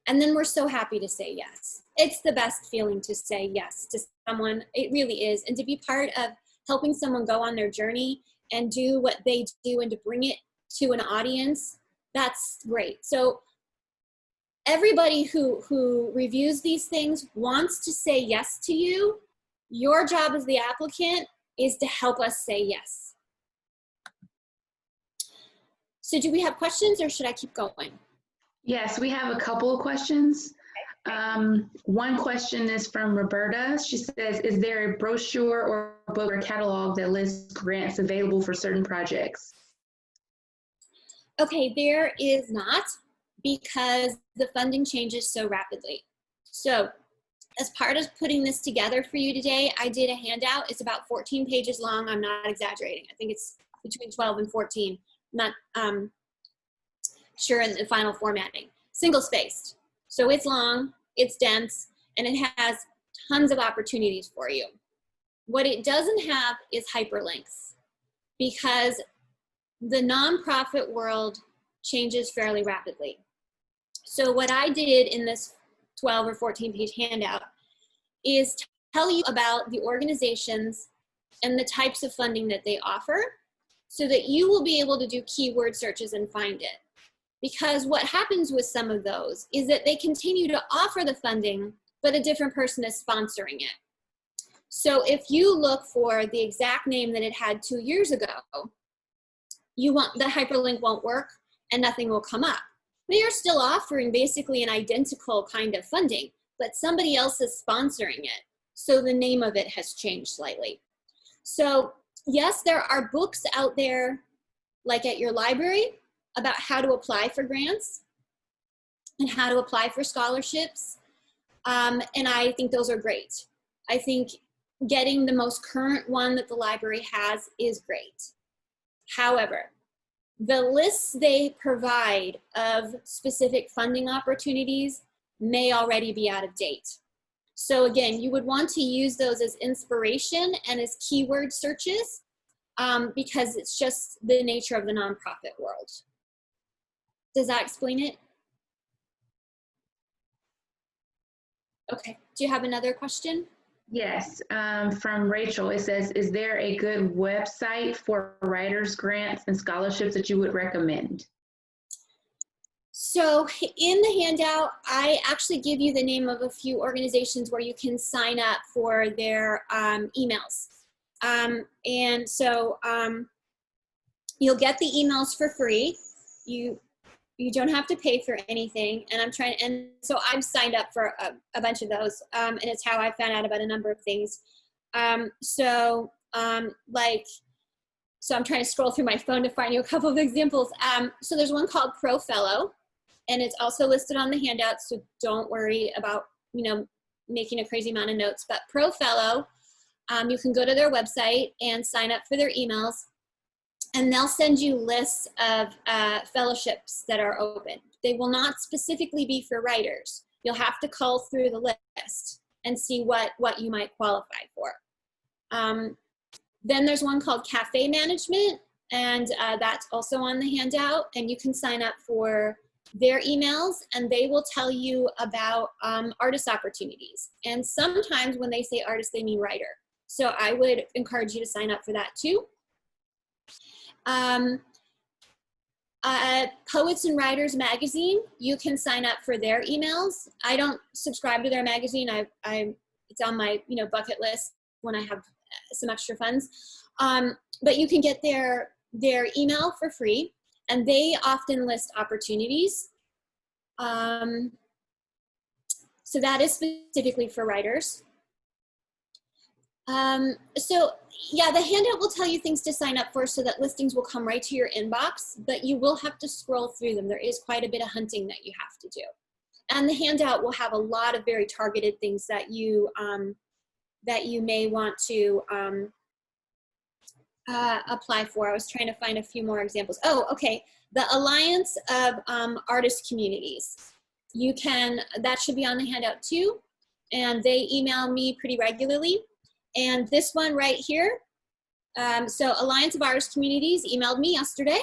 [SPEAKER 9] And then we're so happy to say yes. It's the best feeling to say yes to someone. It really is. And to be part of helping someone go on their journey and do what they do and to bring it to an audience, that's great. So everybody who reviews these things wants to say yes to you. Your job as the applicant is to help us say yes. So do we have questions or should I keep going?
[SPEAKER 1] Yes, we have a couple of questions. One question is from Roberta. She says, is there a brochure or book or catalog that lists grants available for certain projects?
[SPEAKER 9] Okay, there is not, because the funding changes so rapidly. So as part of putting this together for you today, I did a handout. It's about 14 pages long. I'm not exaggerating. I think it's between 12 and 14. Not sure in the final formatting. Single-spaced. So it's long, it's dense, and it has tons of opportunities for you. What it doesn't have is hyperlinks, because the nonprofit world changes fairly rapidly. So what I did in this 12 or 14 page handout is tell you about the organizations and the types of funding that they offer, so that you will be able to do keyword searches and find it. Because what happens with some of those is that they continue to offer the funding, but a different person is sponsoring it. So if you look for the exact name that it had 2 years ago, the hyperlink won't work and nothing will come up. But you're still offering basically an identical kind of funding, but somebody else is sponsoring it. So the name of it has changed slightly. So yes, there are books out there, like at your library, about how to apply for grants and how to apply for scholarships. And I think those are great. I think getting the most current one that the library has is great. However, the lists they provide of specific funding opportunities may already be out of date. So again, you would want to use those as inspiration and as keyword searches because it's just the nature of the nonprofit world. Does that explain it? Okay, do you have another question?
[SPEAKER 1] Yes, from Rachel, it says, is there a good website for writers grants and scholarships that you would recommend?
[SPEAKER 9] So in the handout, I actually give you the name of a few organizations where you can sign up for their emails. And so you'll get the emails for free. You don't have to pay for anything. And so I've signed up for a bunch of those, and it's how I found out about a number of things. So I'm trying to scroll through my phone to find you a couple of examples. So there's one called Pro Fellow, and it's also listed on the handout, so don't worry about, making a crazy amount of notes. But Pro Fellow, you can go to their website and sign up for their emails, and they'll send you lists of fellowships that are open. They will not specifically be for writers. You'll have to cull through the list and see what you might qualify for. Then there's one called Cafe Management, and that's also on the handout, and you can sign up for their emails, and they will tell you about artist opportunities. And sometimes when they say artist, they mean writer. So I would encourage you to sign up for that too. Poets and Writers Magazine, you can sign up for their emails. I don't subscribe to their magazine. It's on my bucket list when I have some extra funds. But you can get their email for free, and they often list opportunities. So that is specifically for writers. So yeah, the handout will tell you things to sign up for so that listings will come right to your inbox, but you will have to scroll through them. There is quite a bit of hunting that you have to do. And the handout will have a lot of very targeted things that you may want to apply for. I was trying to find a few more examples. Oh, okay. The Alliance of Artist Communities. That should be on the handout too. And they email me pretty regularly. And this one right here, so Alliance of Artist Communities emailed me yesterday.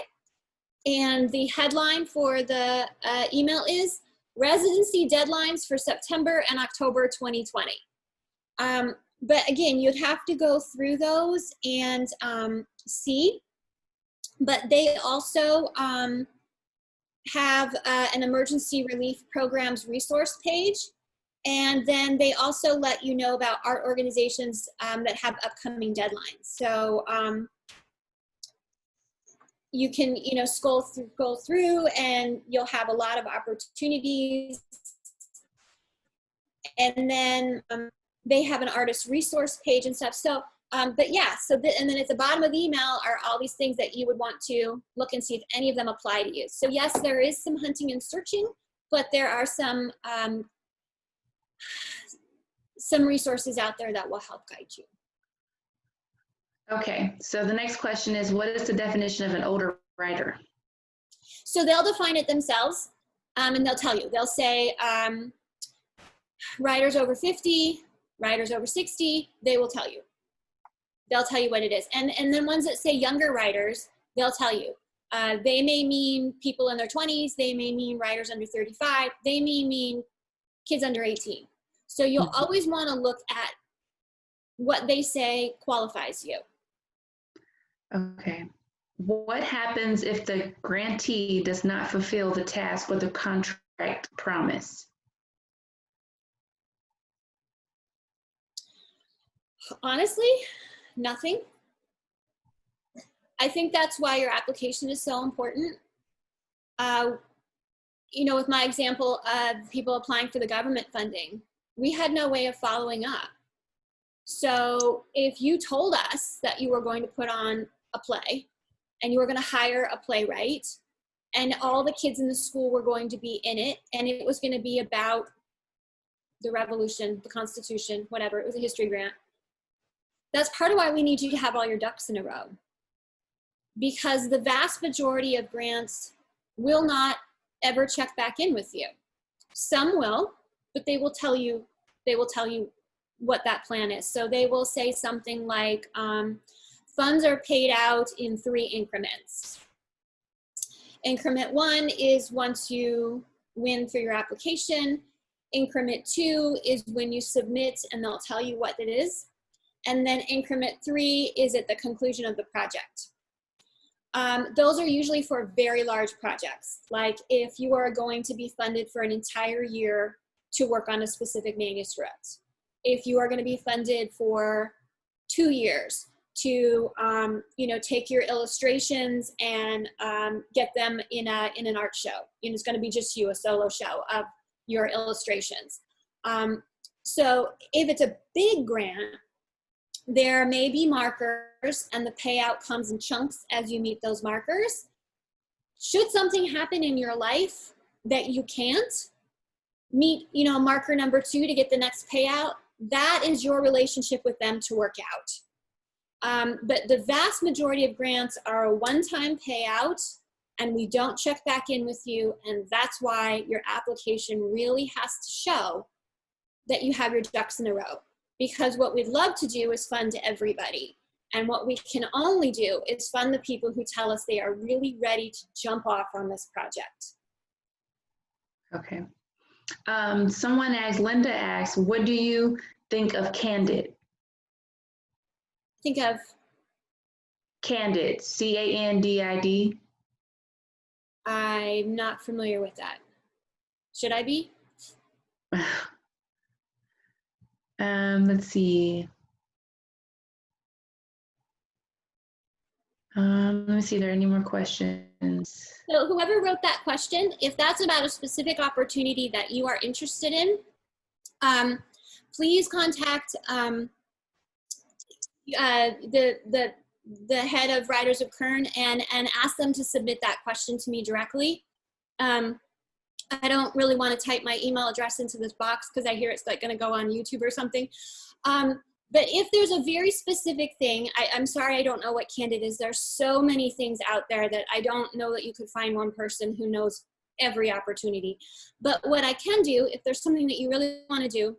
[SPEAKER 9] And the headline for the email is Residency Deadlines for September and October 2020. But again, you'd have to go through those and see. But they also have an emergency relief programs resource page. And then they also let you know about art organizations that have upcoming deadlines. So you can, scroll through and you'll have a lot of opportunities. And then they have an artist resource page and stuff. So, but yeah, and then at the bottom of the email are all these things that you would want to look and see if any of them apply to you. So yes, there is some hunting and searching, but there are some resources out there that will help guide you.
[SPEAKER 1] Okay, so the next question is, what is the definition of an older writer?
[SPEAKER 9] So they'll define it themselves, and they'll tell you. They'll say writers over 50, writers over 60, they will tell you. They'll tell you what it is. And then ones that say younger writers, they'll tell you. They may mean people in their 20s, they may mean writers under 35, they may mean kids under 18. So you'll always want to look at what they say qualifies you.
[SPEAKER 1] Okay. What happens if the grantee does not fulfill the task or the contract promise?
[SPEAKER 9] Honestly, nothing. I think that's why your application is so important. You know, with my example of people applying for the government funding, we had no way of following up. So if you told us that you were going to put on a play and you were going to hire a playwright and all the kids in the school were going to be in it, and it was going to be about the revolution, the Constitution, whatever, it was a history grant. That's part of why we need you to have all your ducks in a row. Because the vast majority of grants will not ever check back in with you. Some will, but they will tell you what that plan is. So they will say something like, funds are paid out in 3 increments. Increment 1 is once you win through your application. Increment 2 is when you submit and they'll tell you what it is. And then increment 3 is at the conclusion of the project. Those are usually for very large projects. Like if you are going to be funded for an entire year to work on a specific manuscript. If you are going to be funded for 2 years to, you know, take your illustrations and get them in an art show. You know, it's going to be just you, a solo show of your illustrations. So if it's a big grant, there may be markers and the payout comes in chunks as you meet those markers. Should something happen in your life that you can't meet, you know, marker number 2 to get the next payout, that is your relationship with them to work out. But the vast majority of grants are a one-time payout and we don't check back in with you, and that's why your application really has to show that you have your ducks in a row. Because what we'd love to do is fund everybody. And what we can only do is fund the people who tell us they are really ready to jump off on this project.
[SPEAKER 1] Okay. Someone asked, Linda asked, what do you think of Candid?
[SPEAKER 9] Think of?
[SPEAKER 1] Candid, C-A-N-D-I-D.
[SPEAKER 9] I'm not familiar with that. Should I be?
[SPEAKER 1] Let's see. Let me see, are there any more questions?
[SPEAKER 9] So whoever wrote that question, if that's about a specific opportunity that you are interested in, please contact the head of Writers of Kern and ask them to submit that question to me directly. I don't really want to type my email address into this box because I hear it's like going to go on YouTube or something. But if there's a very specific thing, I'm sorry, I don't know what Candid is. There's so many things out there that I don't know that you could find one person who knows every opportunity. But what I can do, if there's something that you really want to do,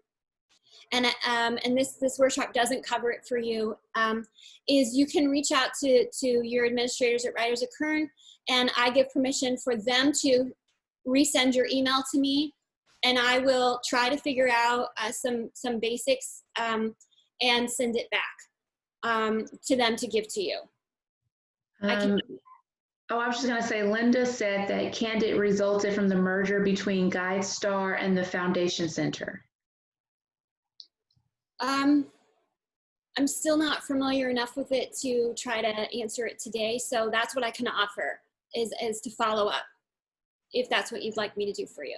[SPEAKER 9] and this workshop doesn't cover it for you, is you can reach out to your administrators at Writers of Kern, and I give permission for them to resend your email to me, and I will try to figure out some basics and send it back to them to give to you.
[SPEAKER 1] I was just going to say, Linda said that Candid resulted from the merger between GuideStar and the Foundation Center.
[SPEAKER 9] I'm still not familiar enough with it to try to answer it today, so that's what I can offer is to follow up, if that's what you'd like me to do for you.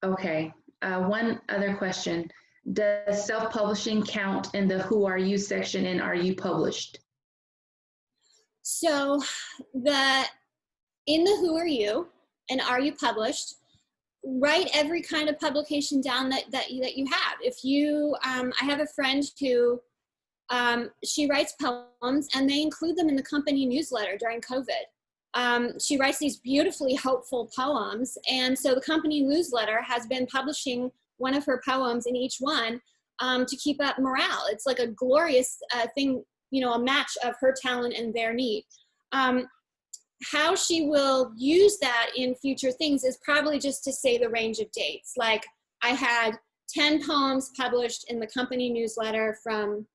[SPEAKER 9] Okay.
[SPEAKER 1] One other question. Does self-publishing count in the Who Are You section and Are You Published?
[SPEAKER 9] So in the Who Are You and Are You Published, write every kind of publication down that you have. If you, I have a friend who, she writes poems and they include them in the company newsletter during COVID. She writes these beautifully hopeful poems, and so the company newsletter has been publishing one of her poems in each one to keep up morale. It's like a glorious thing, you know, a match of her talent and their need. How she will use that in future things is probably just to say the range of dates. Like, I had 10 poems published in the company newsletter from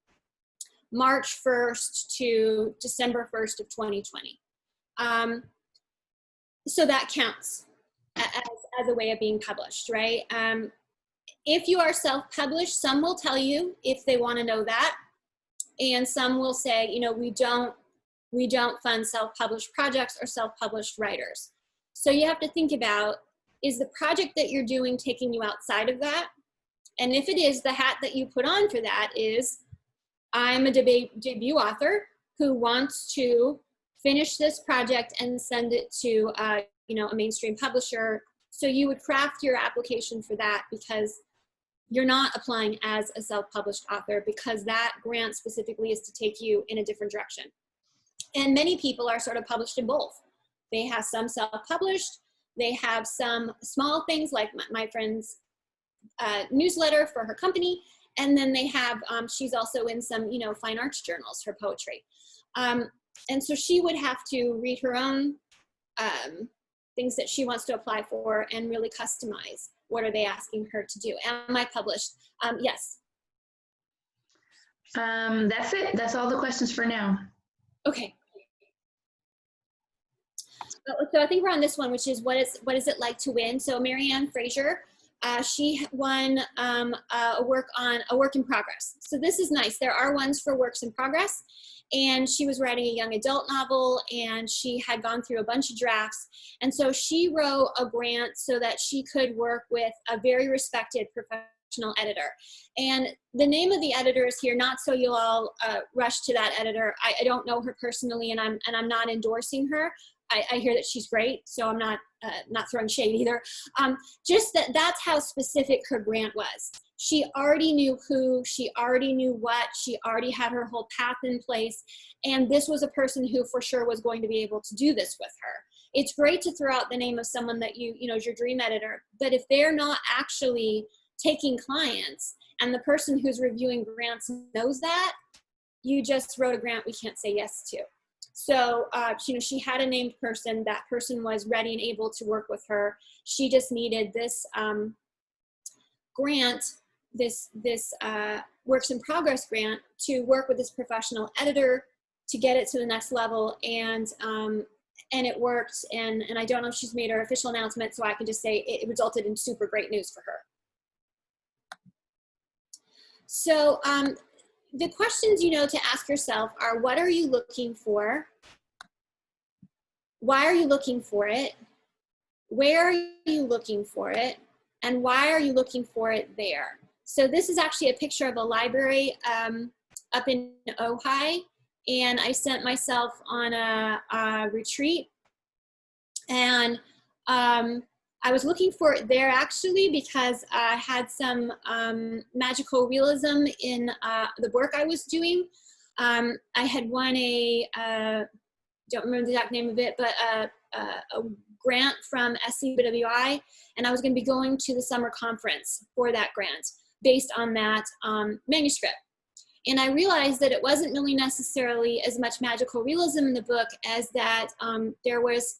[SPEAKER 9] March 1st to December 1st of 2020. So that counts as a way of being published, right? If you are self-published, some will tell you if they want to know that, and some will say, you know, we don't we don't fund self-published projects or self-published writers. So you have to think about, is the project that you're doing taking you outside of that? And if it is, the hat that you put on for that is, I'm a debut author who wants to finish this project and send it to a mainstream publisher. So you would craft your application for that, because you're not applying as a self-published author, because that grant specifically is to take you in a different direction. And many people are sort of published in both. They have some self-published, they have some small things like my friend's newsletter for her company, and then they have, she's also in some, fine arts journals, her poetry. And so she would have to read her own things that she wants to apply for and really customize. What are they asking her to do? Am I published? Yes.
[SPEAKER 1] That's it. That's all the questions for now.
[SPEAKER 9] Okay. So I think we're on this one, which is what is it like to win? So Marianne Fraser, she won a work in progress. So this is nice. There are ones for works in progress, and she was writing a young adult novel, and she had gone through a bunch of drafts. And so she wrote a grant so that she could work with a very respected professional editor. And the name of the editor is here, not so you'll all rush to that editor. I don't know her personally, and I'm not endorsing her. I hear that she's great, so I'm not throwing shade either. Just that's how specific her grant was. She already knew who, she already knew what, she already had her whole path in place, and this was a person who for sure was going to be able to do this with her. It's great to throw out the name of someone that you know is your dream editor, but if they're not actually taking clients, and the person who's reviewing grants knows that, you just wrote a grant we can't say yes to. So, she had a named person. That person was ready and able to work with her. She just needed this grant, this works in progress grant, to work with this professional editor to get it to the next level. And it worked. And I don't know if she's made her official announcement, so I can just say it resulted in super great news for her. So, the questions, to ask yourself are, what are you looking for? Why are you looking for it? Where are you looking for it? And why are you looking for it there? So this is actually a picture of a library up in Ojai, and I sent myself on a retreat, and I was looking for it there actually because I had some magical realism in the work I was doing. I had won don't remember the exact name of it, but a grant from SCBWI, and I was going to be going to the summer conference for that grant based on that manuscript. And I realized that it wasn't really necessarily as much magical realism in the book as that there was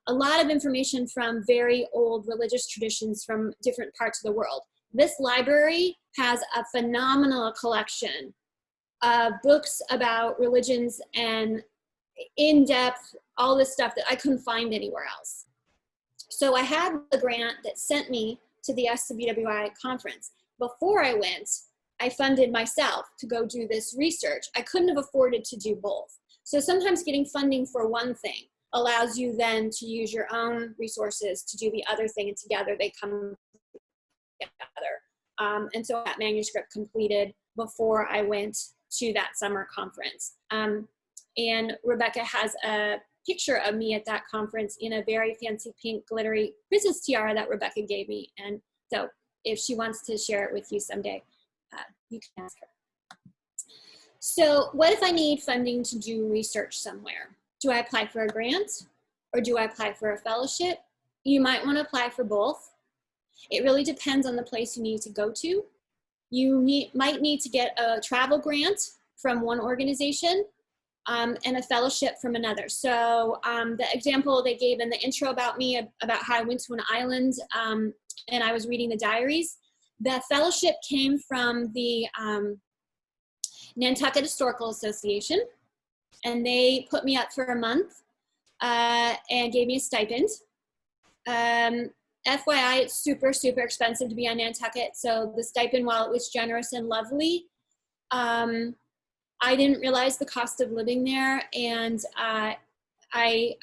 [SPEAKER 9] a lot of information from very old religious traditions from different parts of the world. This library has a phenomenal collection of books about religions and in-depth, all this stuff that I couldn't find anywhere else. So I had the grant that sent me to the SCBWI conference. Before I went, I funded myself to go do this research. I couldn't have afforded to do both. So sometimes getting funding for one thing allows you then to use your own resources to do the other thing, and together they come together. And so that manuscript completed before I went to that summer conference. And Rebecca has a picture of me at that conference in a very fancy pink glittery princess tiara that Rebecca gave me. And so if she wants to share it with you someday, you can ask her. So what if I need funding to do research somewhere? Do I apply for a grant or do I apply for a fellowship? You might want to apply for both. It really depends on the place you need to go to. You might need to get a travel grant from one organization and a fellowship from another. So the example they gave in the intro about me, about how I went to an island and I was reading the diaries, the fellowship came from the Nantucket Historical Association, and they put me up for a month and gave me a stipend. FYI, it's super, super expensive to be on Nantucket, so the stipend, while it was generous and lovely, I didn't realize the cost of living there, and I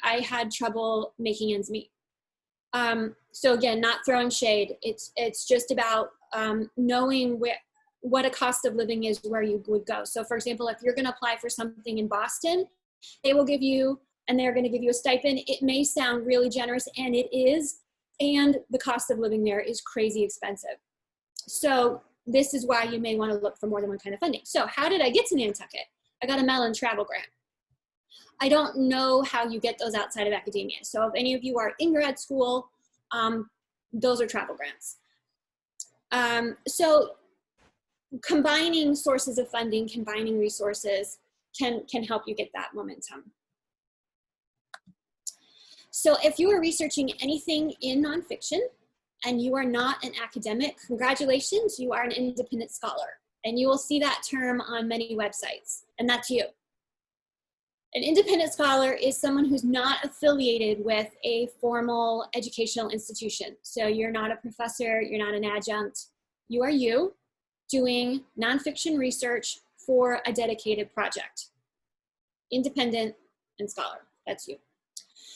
[SPEAKER 9] had trouble making ends meet. So again, not throwing shade. It's just about knowing what a cost of living is where you would go. So for example, if you're going to apply for something in Boston, they will give you, and they're going to give you a stipend. It may sound really generous, and it is, and the cost of living there is crazy expensive. So this is why you may want to look for more than one kind of funding. So how did I get to Nantucket? I got a Mellon travel grant. I don't know how you get those outside of academia. So if any of you are in grad school, those are travel grants. So combining sources of funding, combining resources can help you get that momentum. So if you are researching anything in nonfiction and you are not an academic, congratulations, you are an independent scholar. And you will see that term on many websites, and that's you. An independent scholar is someone who's not affiliated with a formal educational institution. So you're not a professor, you're not an adjunct. You are you doing nonfiction research for a dedicated project. Independent and scholar, that's you.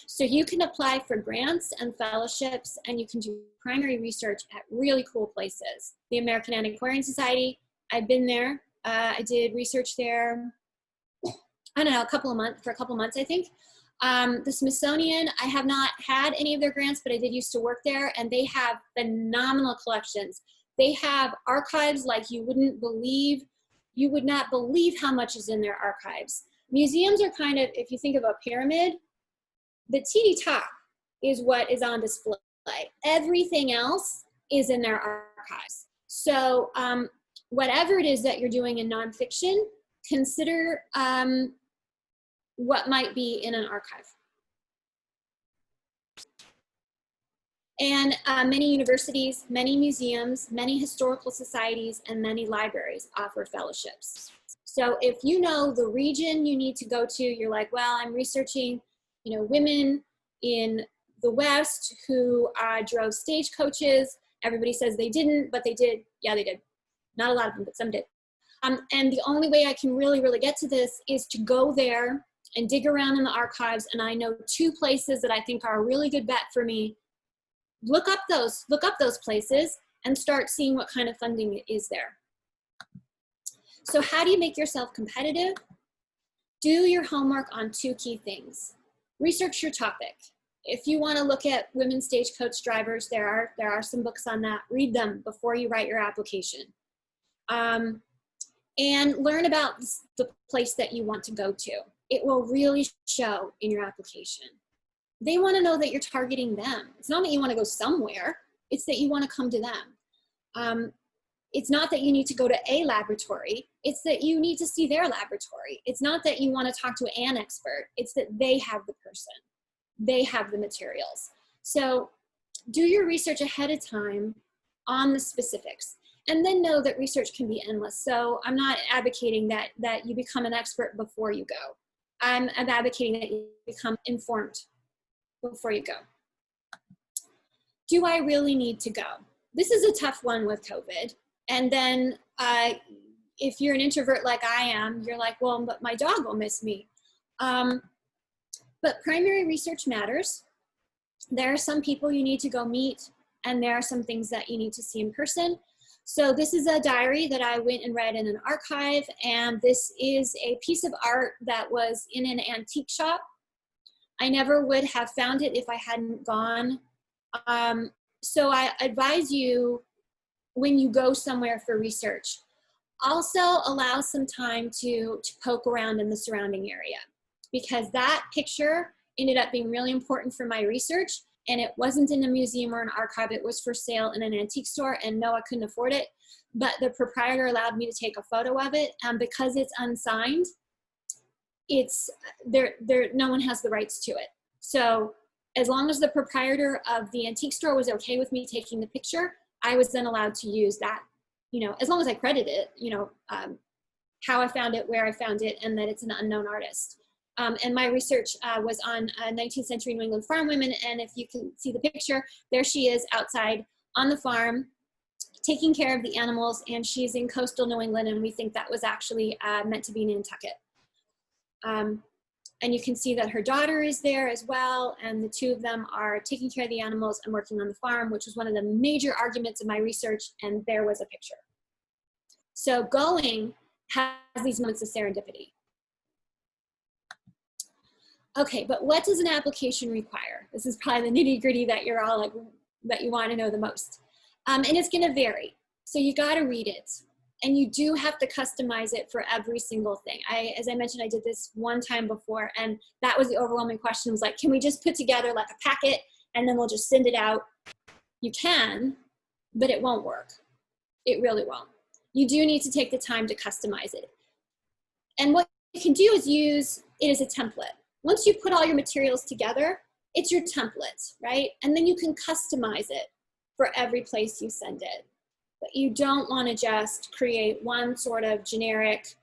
[SPEAKER 9] So you can apply for grants and fellowships, and you can do primary research at really cool places. The American Antiquarian Society, I've been there. I did research there, I don't know, for a couple months, I think. The Smithsonian, I have not had any of their grants, but I did used to work there, and they have phenomenal collections. They have archives like you would not believe how much is in their archives. Museums are kind of, if you think of a pyramid, the teeny top is what is on display. Everything else is in their archives. So whatever it is that you're doing in nonfiction, consider what might be in an archive. And many universities, many museums, many historical societies, and many libraries offer fellowships. So if you know the region you need to go to, you're like, well, I'm researching, women in the West who drove stagecoaches. Everybody says they didn't, but they did. Yeah, they did. Not a lot of them, but some did. And the only way I can really get to this is to go there and dig around in the archives. And I know 2 places that I think are a really good bet for me. Look up those places and start seeing what kind of funding is there. So how do you make yourself competitive? Do your homework on 2 key things. Research your topic. If you want to look at women stagecoach drivers, there are some books on that. Read them before you write your application. And learn about the place that you want to go to. It will really show in your application. They want to know that you're targeting them. It's not that you want to go somewhere, it's that you want to come to them. It's not that you need to go to a laboratory, it's that you need to see their laboratory. It's not that you want to talk to an expert, it's that they have the person. They have the materials. So do your research ahead of time on the specifics. And then know that research can be endless. So I'm not advocating that you become an expert before you go. I'm advocating that you become informed before you go. Do I really need to go? This is a tough one with COVID. And then if you're an introvert like I am, you're like, well, but my dog will miss me. But primary research matters. There are some people you need to go meet, and there are some things that you need to see in person. So this is a diary that I went and read in an archive, and this is a piece of art that was in an antique shop. I never would have found it if I hadn't gone. So I advise you, when you go somewhere for research, also allow some time to poke around in the surrounding area, because that picture ended up being really important for my research. And it wasn't in a museum or an archive, it was for sale in an antique store, and no, I couldn't afford it. But the proprietor allowed me to take a photo of it, and because it's unsigned, it's no one has the rights to it. So as long as the proprietor of the antique store was okay with me taking the picture, I was then allowed to use that, as long as I credit it, how I found it, where I found it, and that it's an unknown artist. And my research was on 19th century New England farm women. And if you can see the picture, there she is outside on the farm. taking care of the animals, and she's in coastal New England, and we think that was actually meant to be Nantucket. And you can see that her daughter is there as well, and the two of them are taking care of the animals and working on the farm, which was one of the major arguments of my research, and there was a picture. So going has these moments of serendipity. Okay, but what does an application require? This is probably the nitty-gritty that you're all like, that you want to know the most. And it's going to vary. So you got to read it. And you do have to customize it for every single thing. As I mentioned, I did this one time before, and that was the overwhelming question, was like, can we just put together like a packet and then we'll just send it out? You can, but it won't work. It really won't. You do need to take the time to customize it. And what you can do is use it as a template. Once you put all your materials together, it's your template, right? And then you can customize it for every place you send it. But you don't want to just create one sort of generic,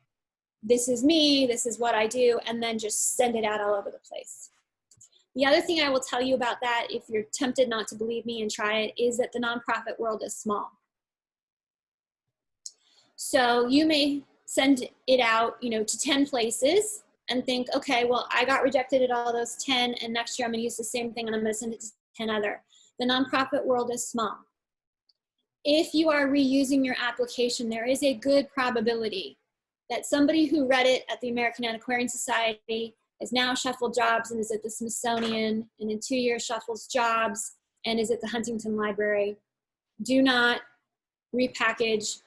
[SPEAKER 9] this is me, this is what I do, and then just send it out all over the place. The other thing I will tell you about that, if you're tempted not to believe me and try it, is that the nonprofit world is small. So you may send it out, to 10 places and think, okay, well, I got rejected at all those 10, and next year I'm going to use the same thing and I'm going to send it to 10 other. The nonprofit world is small. If you are reusing your application, there is a good probability that somebody who read it at the American Antiquarian Society has now shuffled jobs and is at the Smithsonian, and in 2 years shuffles jobs and is at the Huntington Library. Do not repackage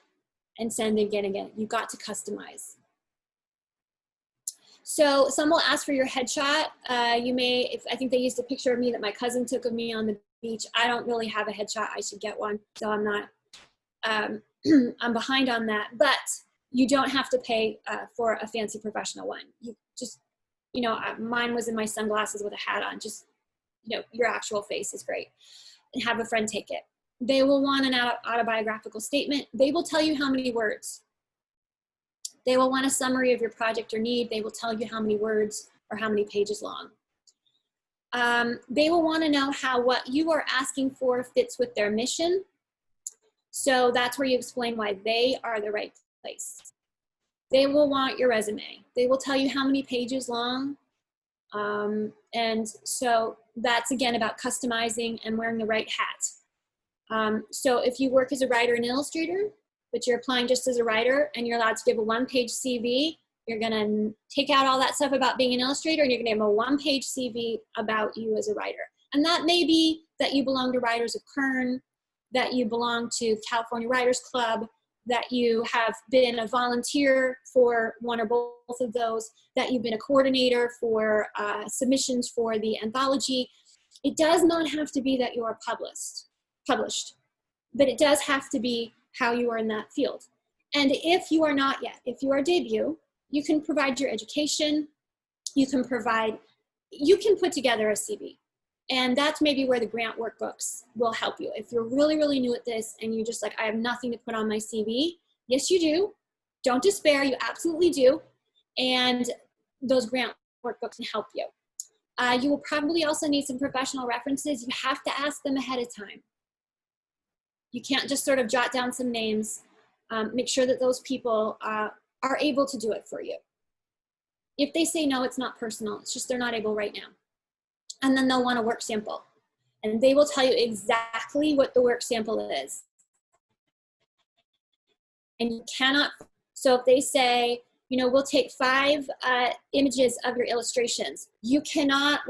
[SPEAKER 9] and send again. You've got to customize. So some will ask for your headshot. You may, I think they used a picture of me that my cousin took of me on the beach. I don't really have a headshot. I should get one. So I'm not, I'm behind on that. But you don't have to pay for a fancy professional one. You just, mine was in my sunglasses with a hat on. Just, your actual face is great. And have a friend take it. They will want an autobiographical statement. They will tell you how many words. They will want a summary of your project or need. They will tell you how many words or how many pages long. They will want to know how what you are asking for fits with their mission. So that's where you explain why they are the right place. They will want your resume. They will tell you how many pages long. And so that's again about customizing and wearing the right hat. So if you work as a writer and illustrator, but you're applying just as a writer and you're allowed to give a one-page CV, you're gonna take out all that stuff about being an illustrator and you're gonna have a one-page CV about you as a writer. And that may be that you belong to Writers of Kern, that you belong to California Writers Club, that you have been a volunteer for one or both of those, that you've been a coordinator for submissions for the anthology. It does not have to be that you are published, but it does have to be how you are in that field. And if you are not yet, if you are debut, you can provide your education, you can put together a CV. And that's maybe where the grant workbooks will help you. If you're really, really new at this and you're just like, I have nothing to put on my CV, yes, you do. Don't despair, you absolutely do. And those grant workbooks can help you. You will probably also need some professional references. You have to ask them ahead of time. You can't just sort of jot down some names. Make sure that those people are able to do it for you. If they say no, it's not personal. It's just they're not able right now. And then they'll want a work sample. And they will tell you exactly what the work sample is. And you cannot, so if they say, we'll take 5 images of your illustrations, you cannot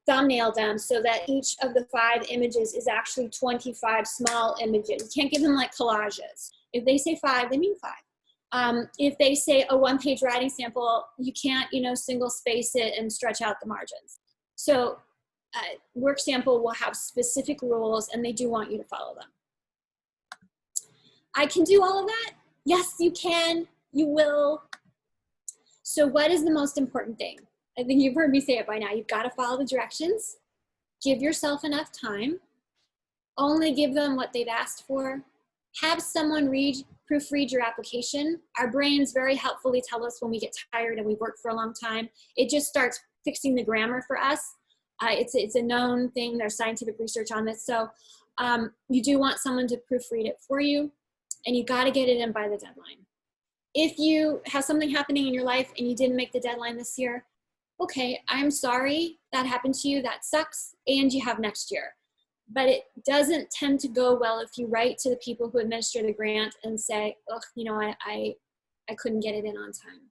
[SPEAKER 9] thumbnail them so that each of the 5 images is actually 25 small images. You can't give them collages. If they say 5, they mean 5. If they say a one-page writing sample, you can't, single space it and stretch out the margins. So work sample will have specific rules and they do want you to follow them. I can do all of that? Yes, you can, you will. So what is the most important thing? I think you've heard me say it by now. You've got to follow the directions. Give yourself enough time. Only give them what they've asked for. Have someone proofread your application. Our brains very helpfully tell us when we get tired and we've worked for a long time. It just starts fixing the grammar for us. It's a known thing. There's scientific research on this. So you do want someone to proofread it for you. and you got to get it in by the deadline. If you have something happening in your life and you didn't make the deadline this year, okay, I'm sorry that happened to you, that sucks, and you have next year. But it doesn't tend to go well if you write to the people who administer the grant and say, ugh, you know, I couldn't get it in on time.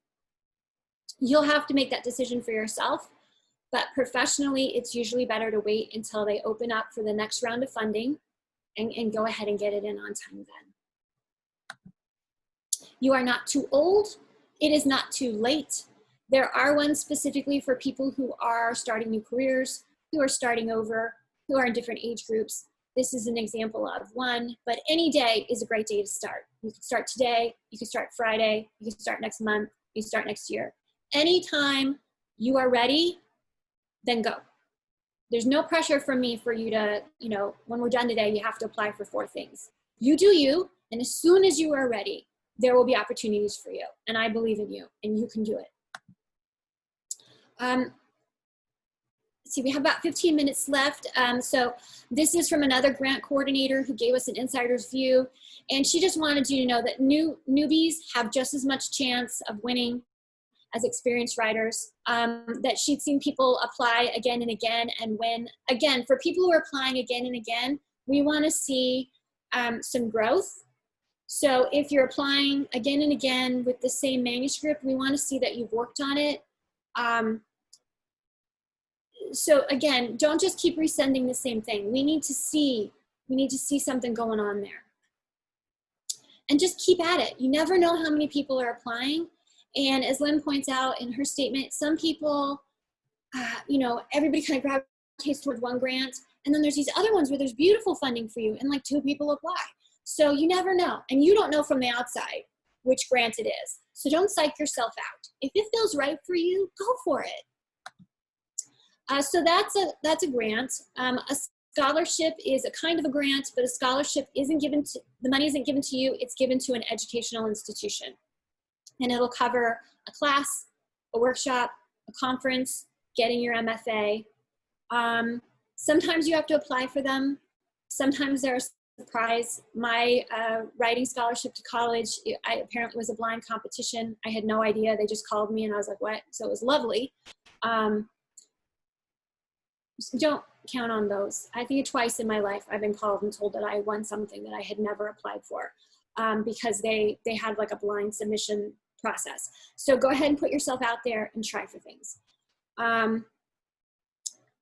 [SPEAKER 9] You'll have to make that decision for yourself, but professionally, it's usually better to wait until they open up for the next round of funding and go ahead and get it in on time then. You are not too old. It is not too late. There are ones specifically for people who are starting new careers, who are starting over, who are in different age groups. This is an example of one, but any day is a great day to start. You can start today, you can start Friday, you can start next month, you can start next year. Anytime you are ready, then go. There's no pressure from me for you to, you know, when we're done today, you have to apply for 4 things. You do you, and as soon as you are ready, there will be opportunities for you. And I believe in you, and you can do it. See, we have about 15 minutes left. So this is from another grant coordinator who gave us an insider's view. And she just wanted you to know that newbies have just as much chance of winning as experienced writers, that she'd seen people apply again and again and win. Again, for people who are applying again and again, we want to see some growth. So if you're applying again and again with the same manuscript, we want to see that you've worked on it. So again, don't just keep resending the same thing. We need to see something going on there. And just keep at it. You never know how many people are applying. And as Lynn points out in her statement, some people, you know, everybody kind of gravitates toward one grant. And then there's these other ones where there's beautiful funding for you and like 2 people apply. So you never know. And you don't know from the outside which grant it is. So don't psych yourself out. If it feels right for you, go for it. So that's a grant. A scholarship is a kind of a grant, but a scholarship isn't given to, the money isn't given to you, it's given to an educational institution. And it'll cover a class, a workshop, a conference, getting your MFA. Sometimes you have to apply for them. Sometimes they're a surprise. My writing scholarship to college, apparently was a blind competition. I had no idea. They just called me and I was like, what? So it was lovely. Don't count on those. I think twice in my life I've been called and told that I won something that I had never applied for, because they had like a blind submission process. So go ahead and put yourself out there and try for things. And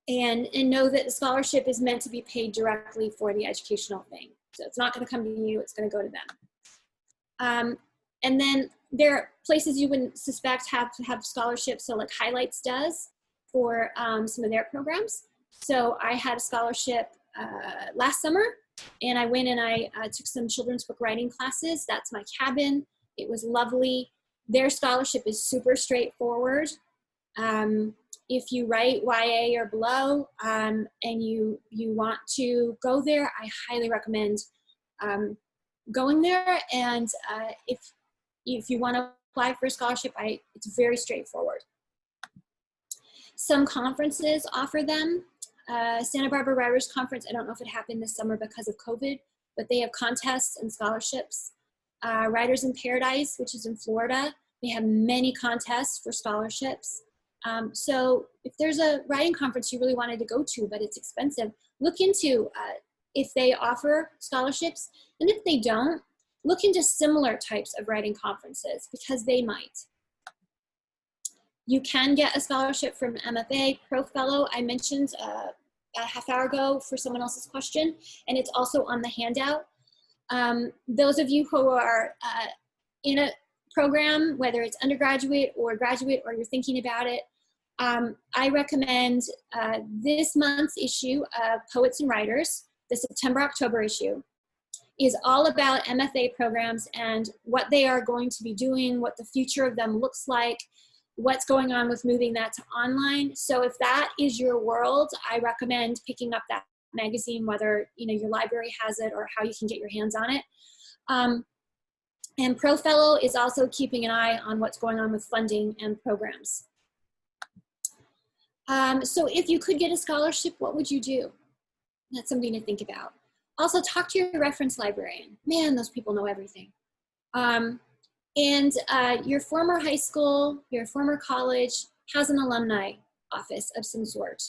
[SPEAKER 9] know that the scholarship is meant to be paid directly for the educational thing. So it's not going to come to you, it's going to go to them. And then there are places you wouldn't suspect have scholarships. So like Highlights does for some of their programs. So I had a scholarship last summer, and I went and I took some children's book writing classes. That's my cabin. It was lovely. Their scholarship is super straightforward. If you write YA or below and you want to go there, I highly recommend going there. And if you want to apply for a scholarship, it's very straightforward. Some conferences offer them. Santa Barbara Writers Conference, I don't know if it happened this summer because of COVID, but they have contests and scholarships. Writers in Paradise, which is in Florida, they have many contests for scholarships. So if there's a writing conference you really wanted to go to, but it's expensive, look into if they offer scholarships. And if they don't, look into similar types of writing conferences because they might. You can get a scholarship from MFA, Pro Fellow. I mentioned a half hour ago for someone else's question, and it's also on the handout. Those of you who are in a program, whether it's undergraduate or graduate, or you're thinking about it, I recommend this month's issue of Poets and Writers, the September-October issue, is all about MFA programs and what they are going to be doing, what the future of them looks like, what's going on with moving that to online. So if that is your world, I recommend picking up that magazine, whether your library has it or how you can get your hands on it. And Pro Fellow is also keeping an eye on what's going on with funding and programs. So if you could get a scholarship, what would you do? That's something to think about. Also, talk to your reference librarian. Man, those people know everything. And your former high school, your former college has an alumni office of some sort.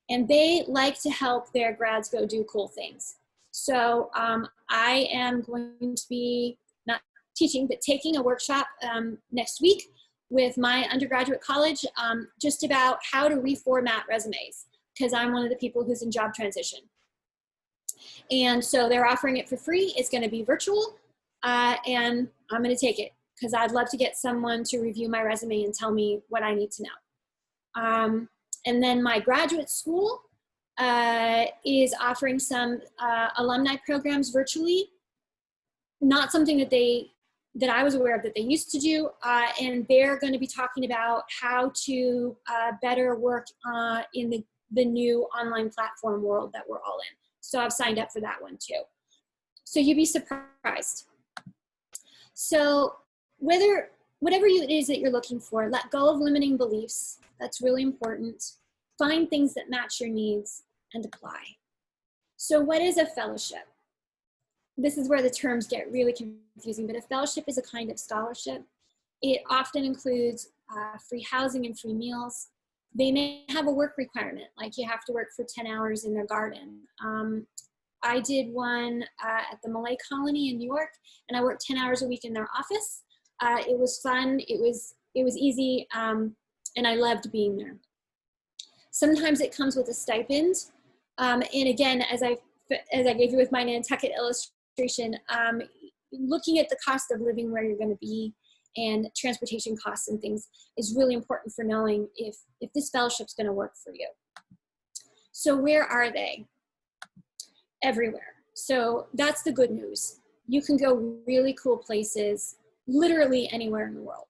[SPEAKER 9] And they like to help their grads go do cool things. So I am going to be not teaching, but taking a workshop next week with my undergraduate college just about how to reformat resumes, because I'm one of the people who's in job transition. And so they're offering it for free. It's going to be virtual, and I'm going to take it because I'd love to get someone to review my resume and tell me what I need to know. And then my graduate school is offering some alumni programs virtually. Not something that I was aware of that they used to do, and they're going to be talking about how to better work in the new online platform world that we're all in. So I've signed up for that one too. So you'd be surprised. So whatever it is that you're looking for, let go of limiting beliefs. That's really important. Find things that match your needs and apply. So what is a fellowship? This is where the terms get really confusing, but a fellowship is a kind of scholarship. It often includes free housing and free meals. They may have a work requirement, like you have to work for 10 hours in their garden. I did one at the Malay Colony in New York, and I worked 10 hours a week in their office. It was fun, it was easy, and I loved being there. Sometimes it comes with a stipend. And again, as I gave you with my Nantucket illustration, looking at the cost of living where you're going to be and transportation costs and things is really important for knowing if this fellowship's going to work for you. So where are they? Everywhere. So that's the good news. You can go really cool places, literally anywhere in the world.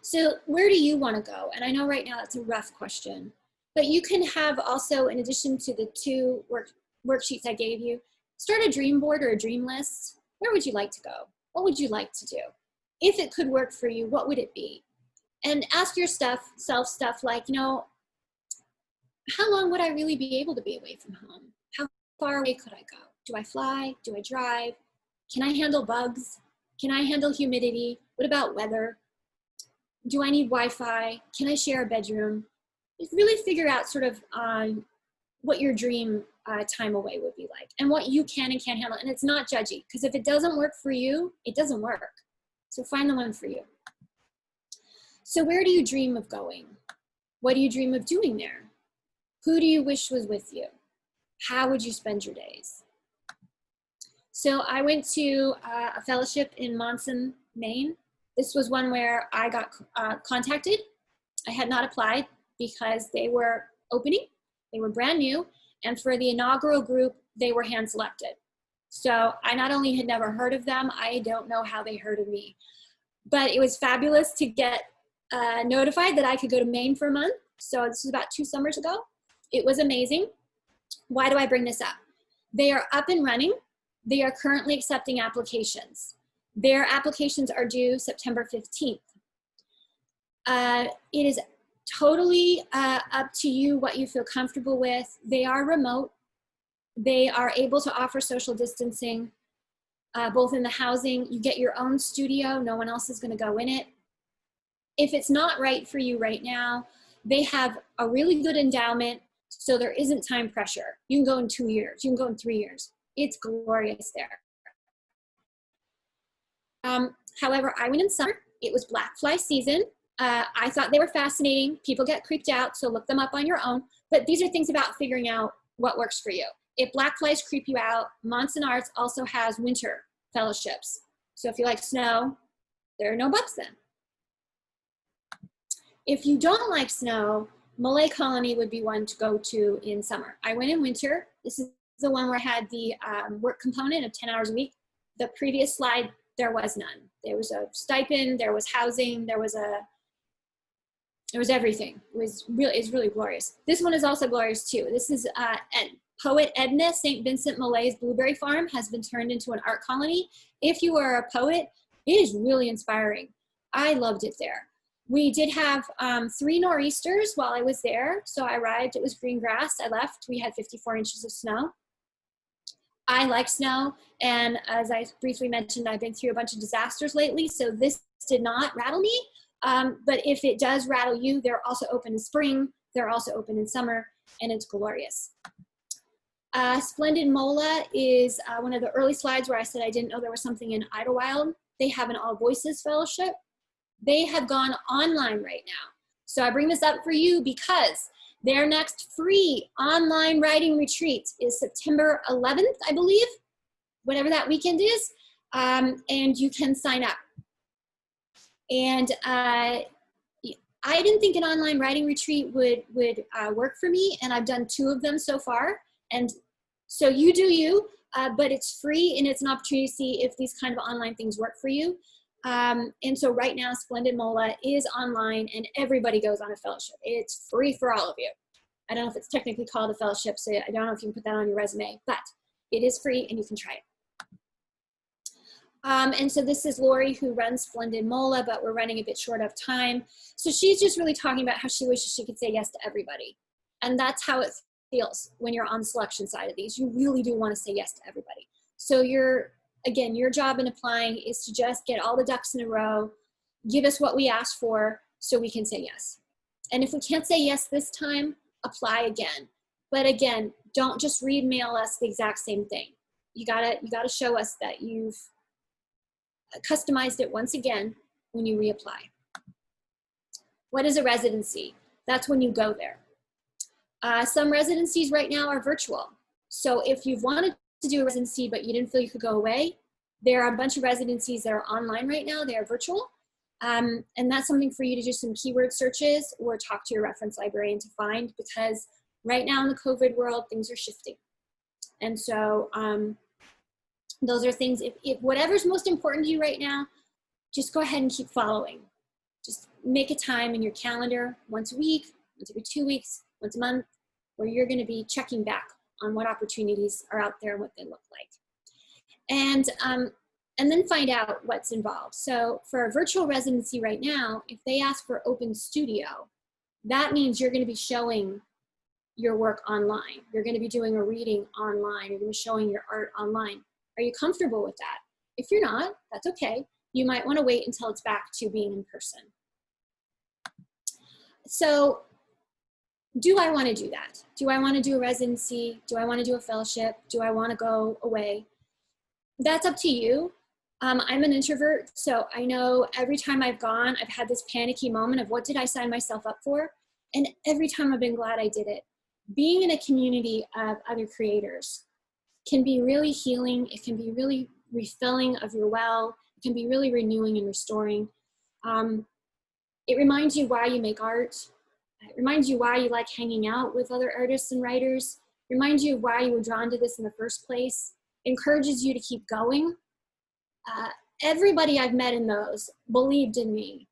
[SPEAKER 9] So where do you want to go? And I know right now that's a rough question, but you can have also, in addition to the two worksheets I gave you, start a dream board or a dream list. Where would you like to go? What would you like to do? If it could work for you, what would it be? And ask yourself stuff like, you know, how long would I really be able to be away from home? How far away could I go? Do I fly? Do I drive? Can I handle bugs? Can I handle humidity? What about weather? Do I need Wi-Fi? Can I share a bedroom? Just really figure out sort of what your dream time away would be like and what you can and can't handle. And it's not judgy, because if it doesn't work for you, it doesn't work. So find the one for you. So where do you dream of going? What do you dream of doing there? Who do you wish was with you? How would you spend your days? So I went to a fellowship in Monson, Maine. This was one where I got contacted. I had not applied because they were opening. They were brand new. And for the inaugural group, they were hand selected. So I not only had never heard of them, I don't know how they heard of me. But it was fabulous to get notified that I could go to Maine for a month. So this was about 2 summers ago. It was amazing. Why do I bring this up? They are up and running. They are currently accepting applications. Their applications are due September 15th. It is totally up to you what you feel comfortable with. They are remote. They are able to offer social distancing, both in the housing. You get your own studio. No one else is going to go in it. If it's not right for you right now, they have a really good endowment, so there isn't time pressure. You can go in 2 years. You can go in 3 years. It's glorious there. However, I went in summer. It was black fly season. I thought they were fascinating. People get creeped out, so look them up on your own. But these are things about figuring out what works for you. If black flies creep you out, Monson Arts also has winter fellowships. So if you like snow, there are no bugs then. If you don't like snow, Malay Colony would be one to go to in summer. I went in winter. This is the one where I had the work component of 10 hours a week. The previous slide, there was none. There was a stipend, there was housing, there was everything. It's really glorious. This one is also glorious too. This is poet Edna St. Vincent Malay's Blueberry Farm has been turned into an art colony. If you are a poet, it is really inspiring. I loved it there. We did have 3 nor'easters while I was there. So I arrived, it was green grass. I left, we had 54 inches of snow. I like snow, and as I briefly mentioned, I've been through a bunch of disasters lately, so this did not rattle me. But if it does rattle you, they're also open in spring, they're also open in summer, and it's glorious. Splendid Mola is one of the early slides where I said I didn't know there was something in Idlewild. They have an All Voices Fellowship. They have gone online right now. So I bring this up for you because their next free online writing retreat is September 11th, I believe, whatever that weekend is, and you can sign up. And I didn't think an online writing retreat would work for me, and I've done 2 of them so far. And so you do you, but it's free, and it's an opportunity to see if these kind of online things work for you. And so right now, Splendid Mola is online, and everybody goes on a fellowship. It's free for all of you. I don't know if it's technically called a fellowship, so I don't know if you can put that on your resume, but it is free, and you can try it. And so this is Lori, who runs Splendid Mola, but we're running a bit short of time. So she's just really talking about how she wishes she could say yes to everybody. And that's how it feels when you're on the selection side of these. You really do want to say yes to everybody. So again, your job in applying is to just get all the ducks in a row, give us what we asked for so we can say yes. And if we can't say yes this time, apply again. But again, don't just mail us the exact same thing. You gotta show us that you've customized it once again when you reapply. What is a residency? That's when you go there. Some residencies right now are virtual. So if you've wanted to do a residency but you didn't feel you could go away, there are a bunch of residencies that are online right now. They are virtual. And that's something for you to do some keyword searches or talk to your reference librarian to find, because right now in the COVID world, things are shifting. And so those are things, if whatever's most important to you right now, just go ahead and keep following. Just make a time in your calendar once a week, once every 2 weeks, once a month, where you're gonna be checking back on what opportunities are out there and what they look like. And then find out what's involved. So for a virtual residency right now, if they ask for open studio, that means you're gonna be showing your work online. You're gonna be doing a reading online. You're gonna be showing your art online. Are you comfortable with that? If you're not, that's okay. You might wanna wait until it's back to being in person. So do I wanna do that? Do I wanna do a residency? Do I wanna do a fellowship? Do I wanna go away? That's up to you. I'm an introvert, so I know every time I've gone, I've had this panicky moment of what did I sign myself up for? And every time I've been glad I did it. Being in a community of other creators can be really healing. It can be really refilling of your well. It can be really renewing and restoring. It reminds you why you make art. It reminds you why you like hanging out with other artists and writers. It reminds you of why you were drawn to this in the first place. It encourages you to keep going. Everybody I've met in those believed in me.